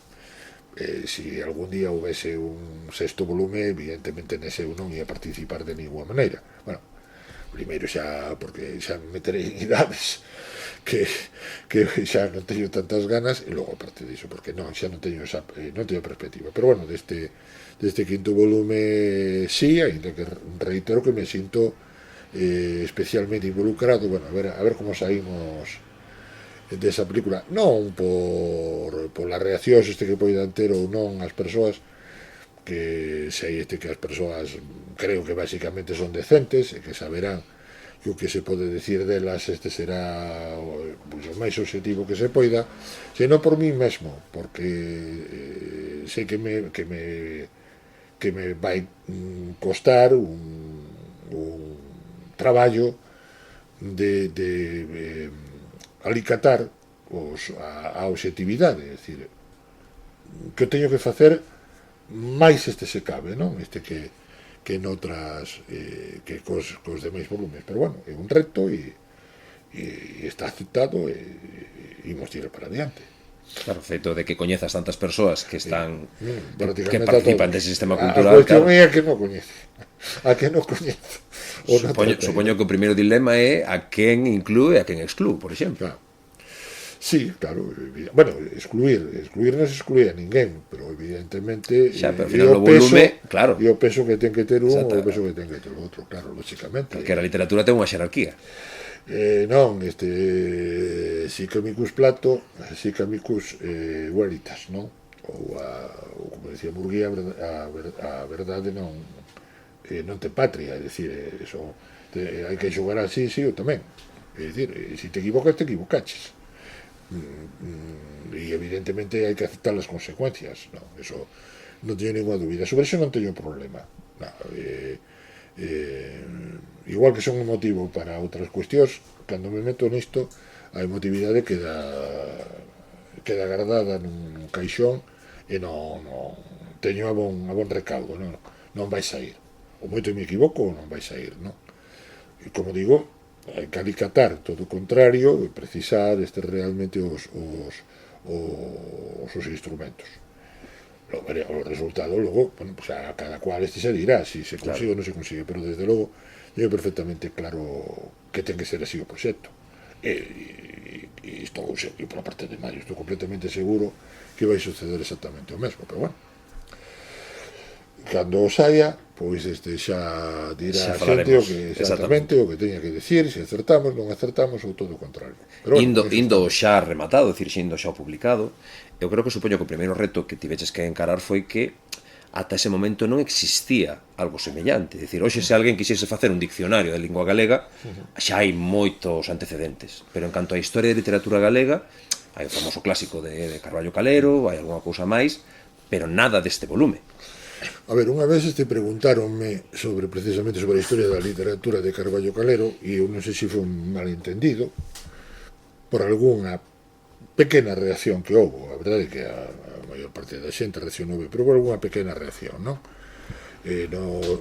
[SPEAKER 2] Si algún día houvese un sexto volume, evidentemente nese eu non ia participar de ninguna maneira. Bueno, primeiro xa porque xa me meterei en idades que xa non teño tantas ganas, e logo aparte diso porque non, xa non teño perspectiva. Pero bueno, deste quinto volume sí, ainda que reitero que me sinto especialmente involucrado. Bueno, a ver como saímos desa película, non por las reaccións que poidan ter ou non as persoas, que sei que as persoas creo que basicamente son decentes e que saberán que o que se pode decir delas será pois, o máis objetivo que se poida, senón por mí mesmo, porque sei que me vai costar un traballo de alicatar a objetividade, é dicir, que teño que facer máis se cabe, non? Que noutras que cos demais volumes, pero bueno, é un reto e está aceptado e imos tirar para adiante.
[SPEAKER 1] Claro, o feito de que coñezas tantas persoas que están que participan dese sistema cultural,
[SPEAKER 2] a cuestión é a que non coñece,
[SPEAKER 1] Supoño que o primeiro dilema é a quen inclúe e a quen exclúe, por exemplo.
[SPEAKER 2] Claro. Sí, claro, bueno, excluir non se excluye a ninguén, pero evidentemente
[SPEAKER 1] pero ao final no volume, claro.
[SPEAKER 2] E o peso que ten que ter un, o peso que ten que ter o outro, claro, lógicamente.
[SPEAKER 1] Porque a literatura ten unha xerarquía.
[SPEAKER 2] Non, Sicamicus Plato, Sicamicus Veritas, non? Ou como decía Murguía, a verdade non ten patria, é dicir, hai que xogar así, sí, ou tamén. É dicir, se te equivocas, te equivocaches. E evidentemente hai que aceptar as consecuencias, non? Eso non teño ninguna dúbida, sobre eso non teño problema. No, igual que son emotivo para outras cuestións, cando me meto nisto a emotividade queda guardada nun caixón e non teño a bon recaudo, non vai sair, o moito me equivoco ou non vai sair, non? E como digo, hai que alicatar todo o contrario e precisar realmente os instrumentos. O resultado logo, bueno, pues a cada cual se dirá si se consigue ou non se consigue, pero desde logo eu perfectamente claro que ten que ser así o proxecto, e estou por a parte de Mario, estou completamente seguro que vai suceder exactamente o mesmo, pero bueno, cando saia, pois xa dirá a xente o que exactamente o que teña que decir, se acertamos, non acertamos ou todo o contrario.
[SPEAKER 1] Pero, bueno, indo xa rematado, decir, indo xa publicado, eu creo que supoño que o primeiro reto que tiveches que encarar foi que ata ese momento non existía algo semellante. Dicir, hoxe se alguén quixese facer un diccionario de lingua galega, xa hai moitos antecedentes, pero en canto á historia de literatura galega, hai o famoso clásico de Carballo Calero, hai algunha cousa máis, pero nada deste volume.
[SPEAKER 2] A ver, unha vez preguntáronme precisamente sobre a historia da literatura de Carballo Calero, e eu non sei se foi un malentendido por algunha pequena reacción que houve. A verdade é que a maior parte da xente reaccionou ben, pero por algunha pequena reacción, non?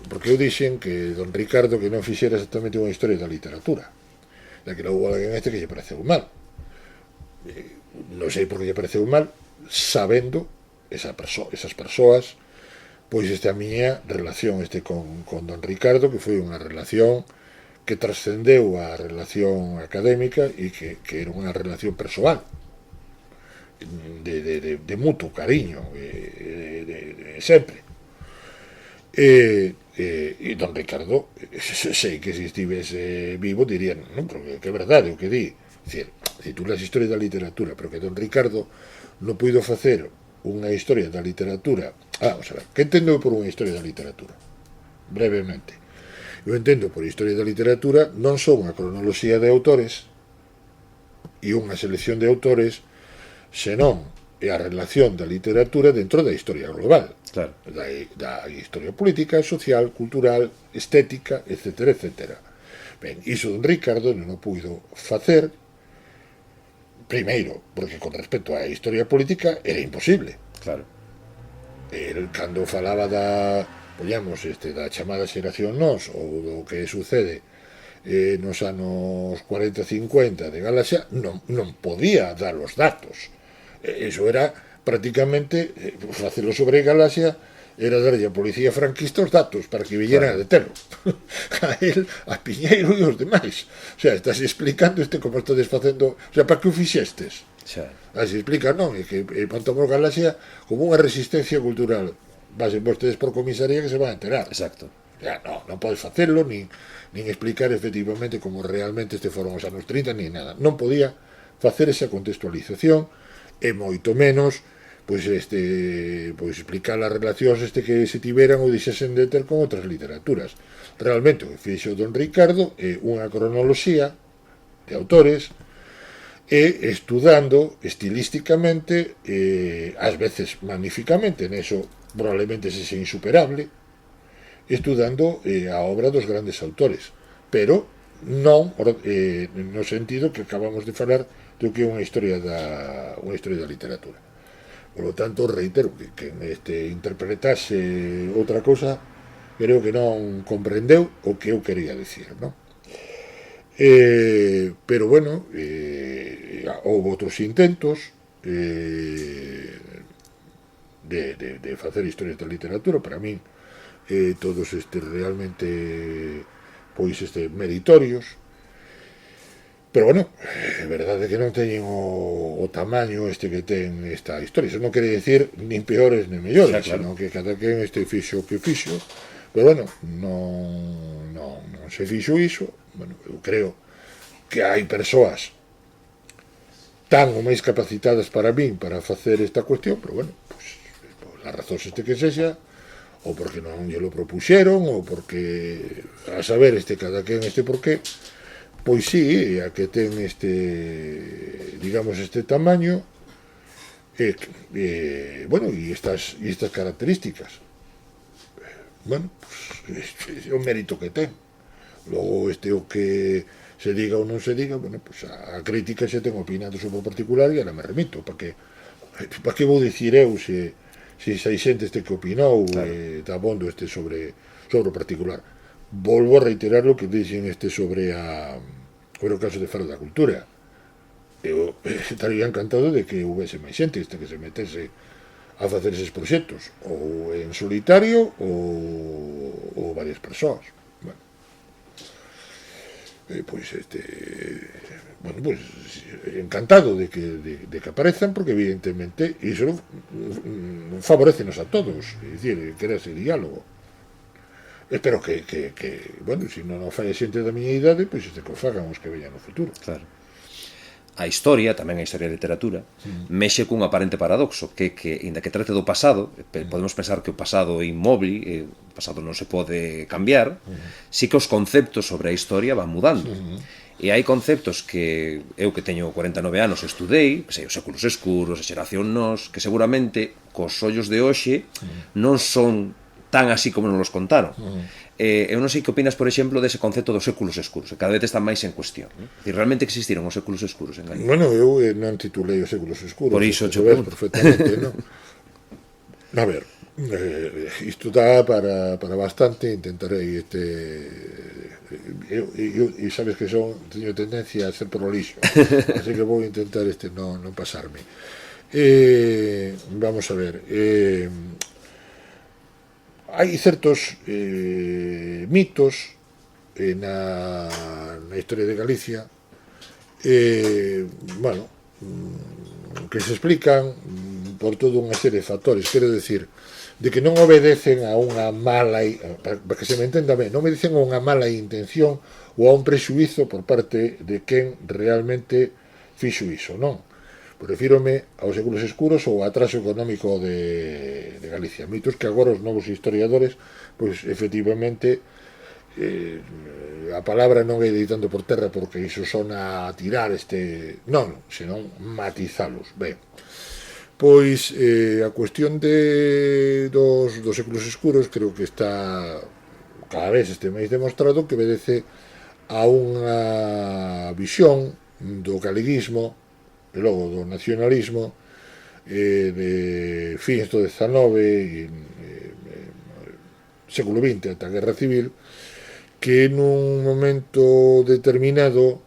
[SPEAKER 2] Porque eu dixen que don Ricardo que non fixera exactamente unha historia da literatura, da que logo alguén que lle pareceu mal. Non sei por que lle pareceu mal, sabendo esas persoas, pois a miña relación con don Ricardo, que foi unha relación que trascendeu a relación académica e que era unha relación persoal, de mutuo cariño, de sempre. E don Ricardo, sei que se estivese vivo dirían, non, porque é verdade o que di. Se tú las historias da literatura, pero que don Ricardo non puido facer unha historia da literatura. Vamos a ver, que entendo por unha historia da literatura? Brevemente, eu entendo por historia da literatura non só unha cronoloxía de autores e unha selección de autores, senón é a relación da literatura dentro da historia global,
[SPEAKER 1] claro,
[SPEAKER 2] da historia política, social, cultural, estética, etc. etc. Ben, iso don Ricardo non o puido facer, primeiro, porque con respecto á historia política era imposible.
[SPEAKER 1] Claro.
[SPEAKER 2] Cando falaba da chamada xeración Nós, ou do que sucede nos anos 40-50 de Galaxia, non podía dar os datos. Eso era prácticamente facelo sobre Galaxia, era darlle a policía franquista os datos para que viñeran a detelo a él, a Piñeiro e os demais. O sea, estás explicando como estás facendo, o sea, para que o fixestes? Así explica, non, é que montamos Galaxia como unha resistencia cultural. Vasen vostedes por comisaría que se van a enterar.
[SPEAKER 1] Exacto.
[SPEAKER 2] Ya, non podes facelo, nin explicar efectivamente como realmente foron os anos 30, nin nada. Non podía facer esa contextualización, e moito menos pois explicar as relacións que se tiveran ou dixesen de ter con outras literaturas. Realmente o que fixo don Ricardo é unha cronoloxía de autores e estudando estilísticamente, ás veces magníficamente, neso probablemente se sea insuperable, estudando a obra dos grandes autores, pero non no sentido que acabamos de falar do que é unha historia da literatura. Por lo tanto, reitero que interpretase outra cosa, creo que non comprendeu o que eu quería dicir, non? Pero bueno, houve outros intentos de facer historias da literatura, para min todos realmente meritorios, pero bueno, é verdade que non teñen o tamaño que ten esta historia. Eso non quere decir nin peores nin mellores, senón que cada quen fixo o que fixo, pero bueno, non se fixo iso. Bueno, eu creo que hai persoas tan ou máis capacitadas para min para facer esta cuestión, pero bueno, pues, as razóns que sexa, ou porque non lle lo propuxeron, ou porque a saber cada quen por qué. Pois sí, a que ten digamos tamaño, Bueno, e estas características, bueno, pues, é o mérito que ten. Logo, o que se diga ou non se diga, bueno, pues a crítica xa ten opinado sobre o particular e ahora me remito, para que vou dicir eu se hai xente que opinou,
[SPEAKER 1] claro,
[SPEAKER 2] tabondo sobre o particular. Volvo a reiterar o que dixen sobre o caso de Faro da Cultura. Eu estaría encantado de que houvese máis xente que se metese a facer eses proxectos, ou en solitario ou varias persoas. Bueno, pois bueno, pois encantado de que aparezan, porque evidentemente iso favorecenos a todos, é dicir, quere ese diálogo. Espero que bueno, se non o fai a xente da miña idade, pois que o fagan os que veñan no futuro.
[SPEAKER 1] claro. A historia, tamén a historia da literatura, mexe cun aparente paradoxo, que inda que trate do pasado, podemos pensar que o pasado é inmóvil, o pasado non se pode cambiar, sí que os conceptos sobre a historia van mudando. E hai conceptos que eu que teño 49 anos estudei, que sei, os séculos escuros, a xeración nos, que seguramente cos ollos de hoxe non son tan así como nos los contaron. Eu non sei que opinas, por exemplo, dese concepto dos séculos escuros, que cada vez están máis en cuestión. E realmente existiron os séculos escuros en Galicia?
[SPEAKER 2] Bueno, eu non titulei os séculos escuros.
[SPEAKER 1] Por iso
[SPEAKER 2] xo ves perfectamente, non? A ver, isto dá para bastante, intentarei e sabes que teño tendencia a ser prolixo, así que vou intentar non pasarme. Vamos a ver, hai certos mitos na historia de Galicia bueno, que se explican por toda unha serie de factores, quero decir, de que non obedecen a unha mala, para que se me entenda ben, non obedecen a unha mala intención ou a un prexuízo por parte de quen realmente fixo iso, non? Refírome aos séculos escuros ou ao atraso económico de Galicia, mitos que agora os novos historiadores, pois efectivamente a palabra non é deitando por terra porque iso sona a tirar non, senón matizalos. Ben, pois a cuestión dos séculos escuros creo que está cada vez máis demostrado que obedece a unha visión do galeguismo e logo do nacionalismo de fins do XIX e século XX ata a Guerra Civil, que nun momento determinado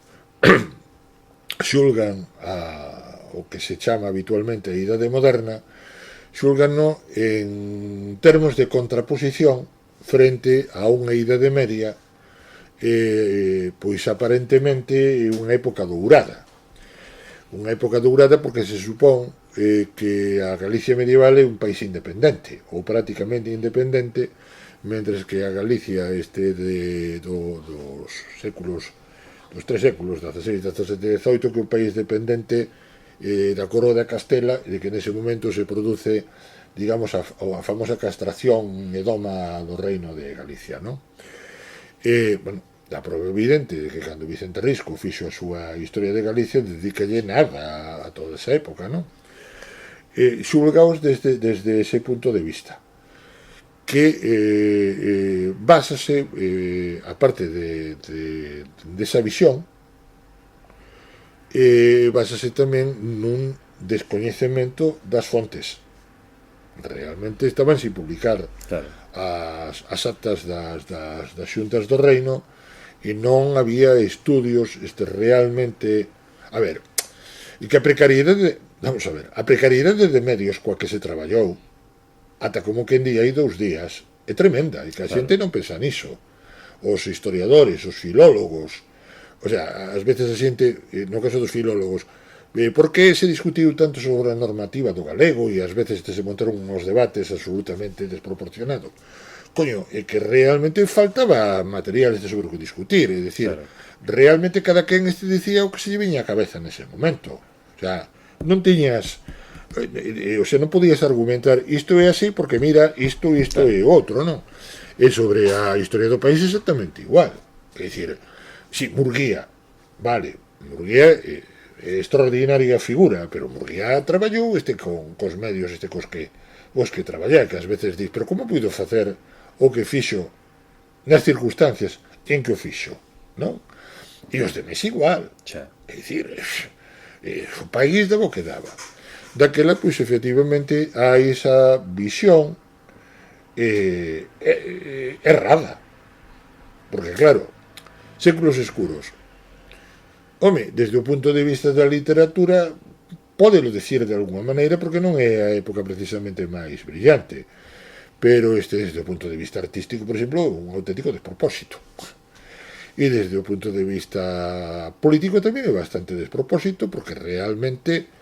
[SPEAKER 2] xulgan o que se chama habitualmente a Idade Moderna, xulgano en termos de contraposición frente a unha Idade Media pois aparentemente unha época dourada. Unha época dourada porque se supón que a Galicia medieval é un país independente, ou prácticamente independente, mentres que a Galicia dos tres séculos, 16, 17 e 18, que é un país dependente da Coroa de Castela, e de que nese momento se produce, digamos, a famosa castración e doma do reino de Galicia, non? Bueno, dá prova evidente de que cando Vicente Risco fixo a súa historia de Galicia dedicalle nada a toda esa época, non? Xulgaos desde ese punto de vista, que básase, aparte desa visión, básase tamén nun descoñecemento das fontes. Realmente estaban sin publicar, claro, as actas das xuntas do reino, e non había estudios realmente, a ver, e que a precariedade, vamos a ver, a precariedade de medios coa que se traballou ata como que en día hai 2 días é tremenda, e que a xente non pensa niso, os historiadores, os filólogos, o sea, ás veces a xente, no caso dos filólogos, por que se discutiu tanto sobre a normativa do galego, e ás veces se montaron uns debates absolutamente desproporcionados. Coño, é que realmente faltaba materiales sobre o que discutir, é dicir, claro, realmente cada quen dicía o que se lle viña a cabeza nese momento. O sea, non tiñas, o sea, non podías argumentar isto é así porque mira, isto claro, é outro, non? E sobre a historia do país exactamente igual. É dicir, si, Murguía, vale, Murguía extraordinaria figura, pero Murguía traballou cos medios cos que traballá, que ás veces dis, pero como puido facer o que fixo nas circunstancias en que o fixo, non? E os demais igual.
[SPEAKER 1] Xa.
[SPEAKER 2] É dicir, o país daba o que daba. Daquela, pois, efectivamente, hai esa visión errada. Porque, claro, séculos escuros. Home, desde o punto de vista da literatura, pódelo decir de alguma maneira, porque non é a época precisamente máis brillante. Pero desde o punto de vista artístico, por exemplo, un auténtico despropósito. E desde o punto de vista político tamén é bastante despropósito, porque realmente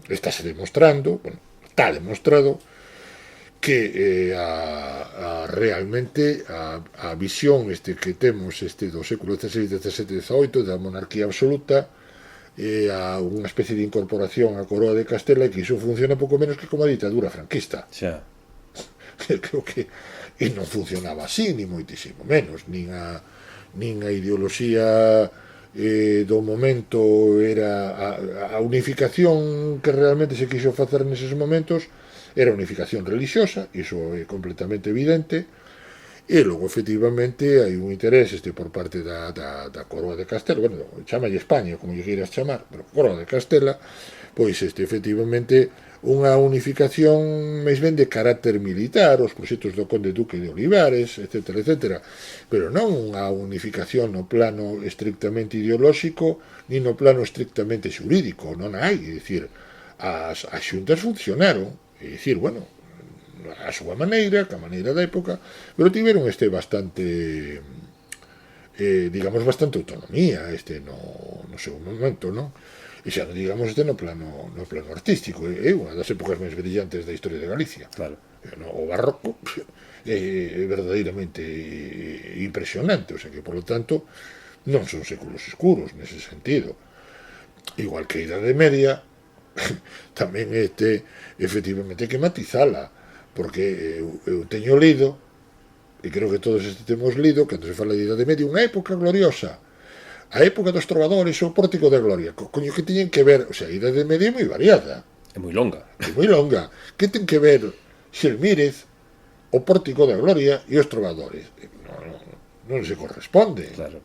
[SPEAKER 2] estáse demostrando, bueno, está demostrado que realmente a visión que temos do século XVI, XVII, XVIII da monarquía absoluta a unha especie de incorporación á coroa de Castela, e que iso funciona pouco menos que como a ditadura franquista.
[SPEAKER 1] Xa.
[SPEAKER 2] Creo que non funcionaba así, ni moitísimo menos, nin a ideoloxía do momento era a unificación que realmente se quixo facer neses momentos era unificación religiosa, iso é completamente evidente, e logo efectivamente hai un interés por parte da coroa de Castela, bueno, chamalle España como lle queiras chamar, pero coroa de Castela, pois efectivamente unha unificación máis ben de carácter militar, os proxectos do conde duque de Olivares, etc., etc., pero non unha unificación no plano estrictamente ideolóxico ni no plano estrictamente xurídico, non hai, é dicir, as xuntas funcionaron, é dicir, bueno, a súa maneira, que a maneira da época, pero tiveron bastante digamos, bastante autonomía no seu momento, non? E xa non digamos no plano artístico, é unha das épocas máis brillantes da historia de Galicia.
[SPEAKER 1] Claro.
[SPEAKER 2] O barroco é verdadeiramente impresionante, o sea que, por lo tanto, non son séculos escuros nese sentido. Igual que a Idade Media, tamén efectivamente hai que matizala, porque eu teño lido, e creo que todos temos lido, cando se fala de Idade Media, unha época gloriosa, a época dos trovadores, o pórtico da gloria, coño, que teñen que ver, o sea, a Idade Media é moi variada,
[SPEAKER 1] É moi longa.
[SPEAKER 2] é moi longa, que ten que ver Xelmírez, o pórtico da gloria e os trovadores? Non se corresponde.
[SPEAKER 1] Claro.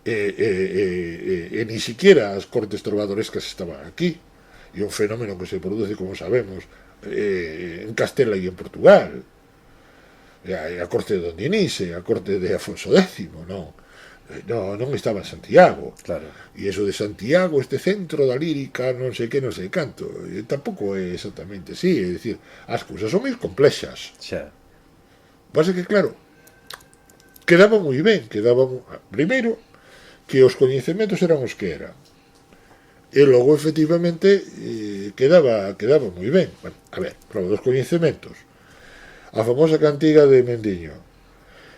[SPEAKER 2] E ni siquiera as cortes trovadorescas estaban aquí, e un fenómeno que se produce, como sabemos, en Castela e en Portugal, a corte de Don Dinise, a corte de Afonso X, non estaba en Santiago.
[SPEAKER 1] Claro.
[SPEAKER 2] E eso de Santiago, centro da lírica, non sei que, non sei canto, tampouco é exactamente así, é dicir, as cousas son moi complexas.
[SPEAKER 1] Xa.
[SPEAKER 2] Pasa que, claro, quedaba moi ben, primeiro, que os coñecementos eran os que eran, e logo, efectivamente, quedaba moi ben. Bueno, a ver, prova dos coñecementos, a famosa cantiga de Mendiño,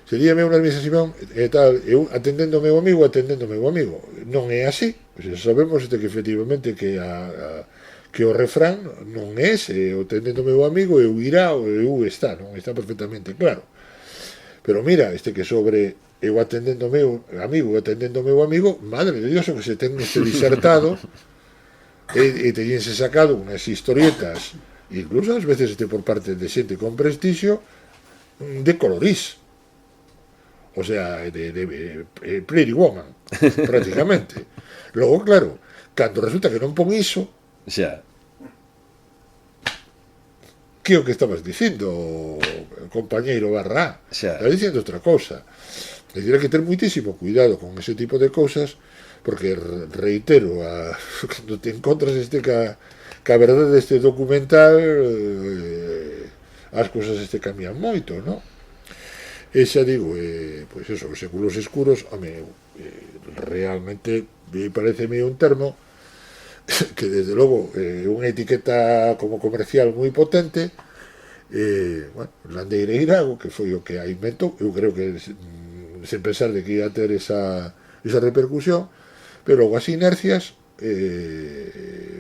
[SPEAKER 2] seríame unhas misas Simón e tal, eu atendendo ao meu amigo, non é así, pois sabemos que efectivamente que o refrán non é o atendendo ao meu amigo, eu irá, ou eu está, non está perfectamente claro. Pero mira, que sobre eu atendendo ao meu amigo, madre de Dios, o que se ten disertado e teñense sacado unhas historietas, incluso ás veces por parte de xente con prestixio, de colorís. O sea, de Pretty Woman, prácticamente. Logo, claro, cando resulta que non pon iso,
[SPEAKER 1] Xa.
[SPEAKER 2] que o que estabas dicindo, compañeiro Barra?
[SPEAKER 1] Xa.
[SPEAKER 2] Estás dicindo outra cousa. É dicir, hai que ter muitísimo cuidado con ese tipo de cousas, porque, reitero, cando te encontras ca verdade deste documental, as cousas cambian moito, non? E xa digo, pois eso, os séculos escuros, home, realmente pareceme un termo que desde logo é unha etiqueta como comercial moi potente, bueno, Landeireirago, que foi o que a inventou, eu creo que sen pensar de que ia ter esa repercusión, pero logo as inercias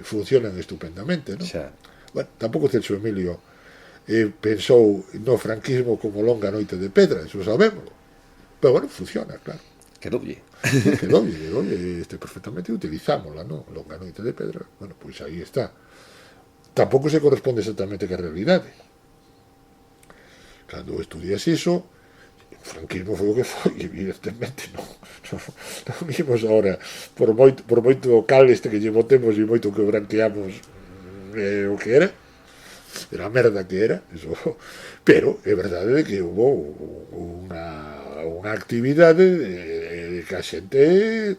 [SPEAKER 2] funcionan estupendamente, non?
[SPEAKER 1] Xa.
[SPEAKER 2] Bueno, tampouco Celso Emilio pensou no franquismo como longa noite de pedra, eso sabemos, pero bueno, funciona, claro.
[SPEAKER 1] Quedoulle.
[SPEAKER 2] Quedoulle, perfectamente, utilizámola, ¿no? Longa noite de pedra, bueno, pois aí está. Tampouco se corresponde exactamente ca realidade. Cando estudias iso, o franquismo foi o que foi, evidentemente non vimos ahora, por moito cal este que lle botemos e moito que branqueamos o que era a merda que era, eso. Pero é verdade de que hubo unha actividade de que a xente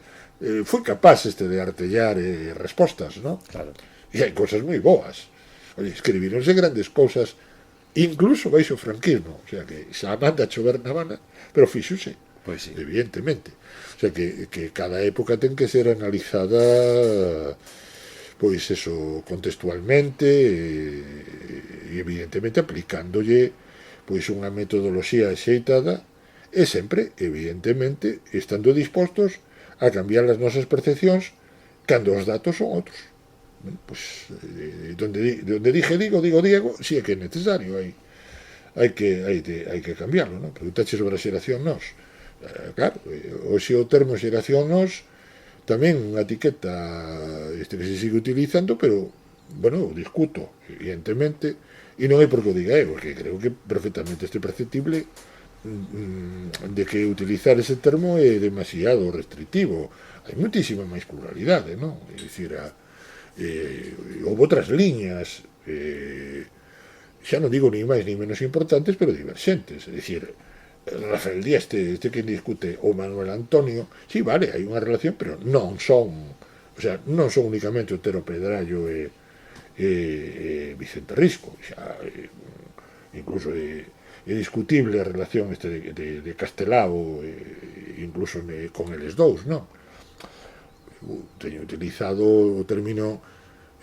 [SPEAKER 2] foi capaz de artellar respostas, ¿no?
[SPEAKER 1] Claro.
[SPEAKER 2] E hai cosas moi boas. Oye, escribironse grandes cousas incluso baixo o franquismo, o sea que xa manda a chover na Habana, pero fíxose,
[SPEAKER 1] Pois sí.
[SPEAKER 2] evidentemente. O sea que cada época ten que ser analizada, pois eso, contextualmente e evidentemente aplicándolle pois unha metodoloxía axeitada e sempre, evidentemente, estando dispostos a cambiar as nosas percepcións cando os datos son outros. Pois, donde dije digo Diego, si é que é necesario, hai que cambiarlo, non? Preguntache sobre a xeración nós. Claro, hoxe o termo xeración nós tamén unha etiqueta que se sigue utilizando, pero, bueno, discuto, evidentemente, e non é porque o diga eu, porque creo que perfectamente perceptible de que utilizar ese termo é demasiado restrictivo. Hai muitísima máis pluralidade, non? É dicir, houve outras liñas, xa non digo ni máis ni menos importantes, pero divergentes. É dicir, Rafael Díaz, este que discute, o Manuel Antonio, sí, vale, hai unha relación, pero non son, o sea, non son únicamente Otero Pedrallo e Vicente Risco, xa, incluso é discutible a relación de Castelao, incluso con eles dous, non? Teño utilizado o término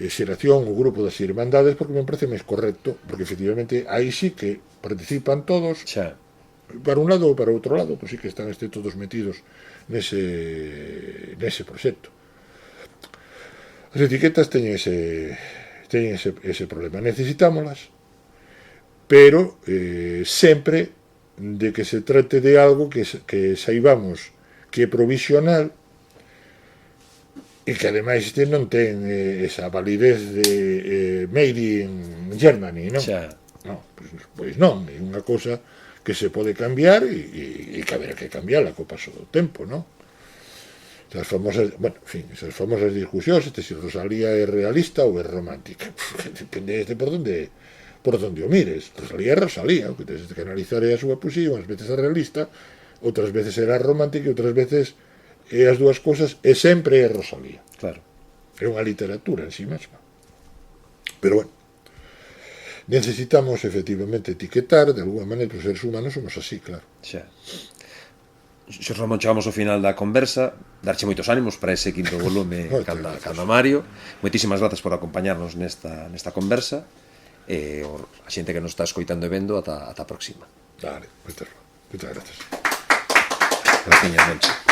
[SPEAKER 2] xeración, o grupo das irmandades, porque me parece máis correcto, porque efectivamente aí sí que participan todos,
[SPEAKER 1] Xa.
[SPEAKER 2] para un lado ou para outro lado, pois sí que están todos metidos nese proxecto. As etiquetas teñen ese problema, necesitámolas, pero sempre de que se trate de algo que saibamos que é provisional e que ademais non ten esa validez de made in Germany, non?
[SPEAKER 1] Xa.
[SPEAKER 2] No, pois non, é unha cousa que se pode cambiar e que haberá que cambiarla co paso do tempo, non? Esas famosas, bueno, en fin, esas famosas discusións, se Rosalía é realista ou é romántica, depende por onde o mires. Rosalía é Rosalía, o que tens que analizar é a súa poesía, unhas veces é realista, outras veces era romántica e outras veces é as dúas cousas, e sempre é Rosalía.
[SPEAKER 1] Claro.
[SPEAKER 2] É unha literatura en si mesma. Pero bueno, necesitamos efectivamente etiquetar de alguma maneira, os seres humanos somos así, claro.
[SPEAKER 1] Xa. Xos Ramón, chegamos ao final da conversa, darche moitos ánimos para ese quinto volume canda Mario. Moitísimas grazas por acompañarnos nesta conversa e a xente que nos está escoitando e vendo ata a próxima.
[SPEAKER 2] Vale, moitas grazas.
[SPEAKER 1] Graciñas, Moncho.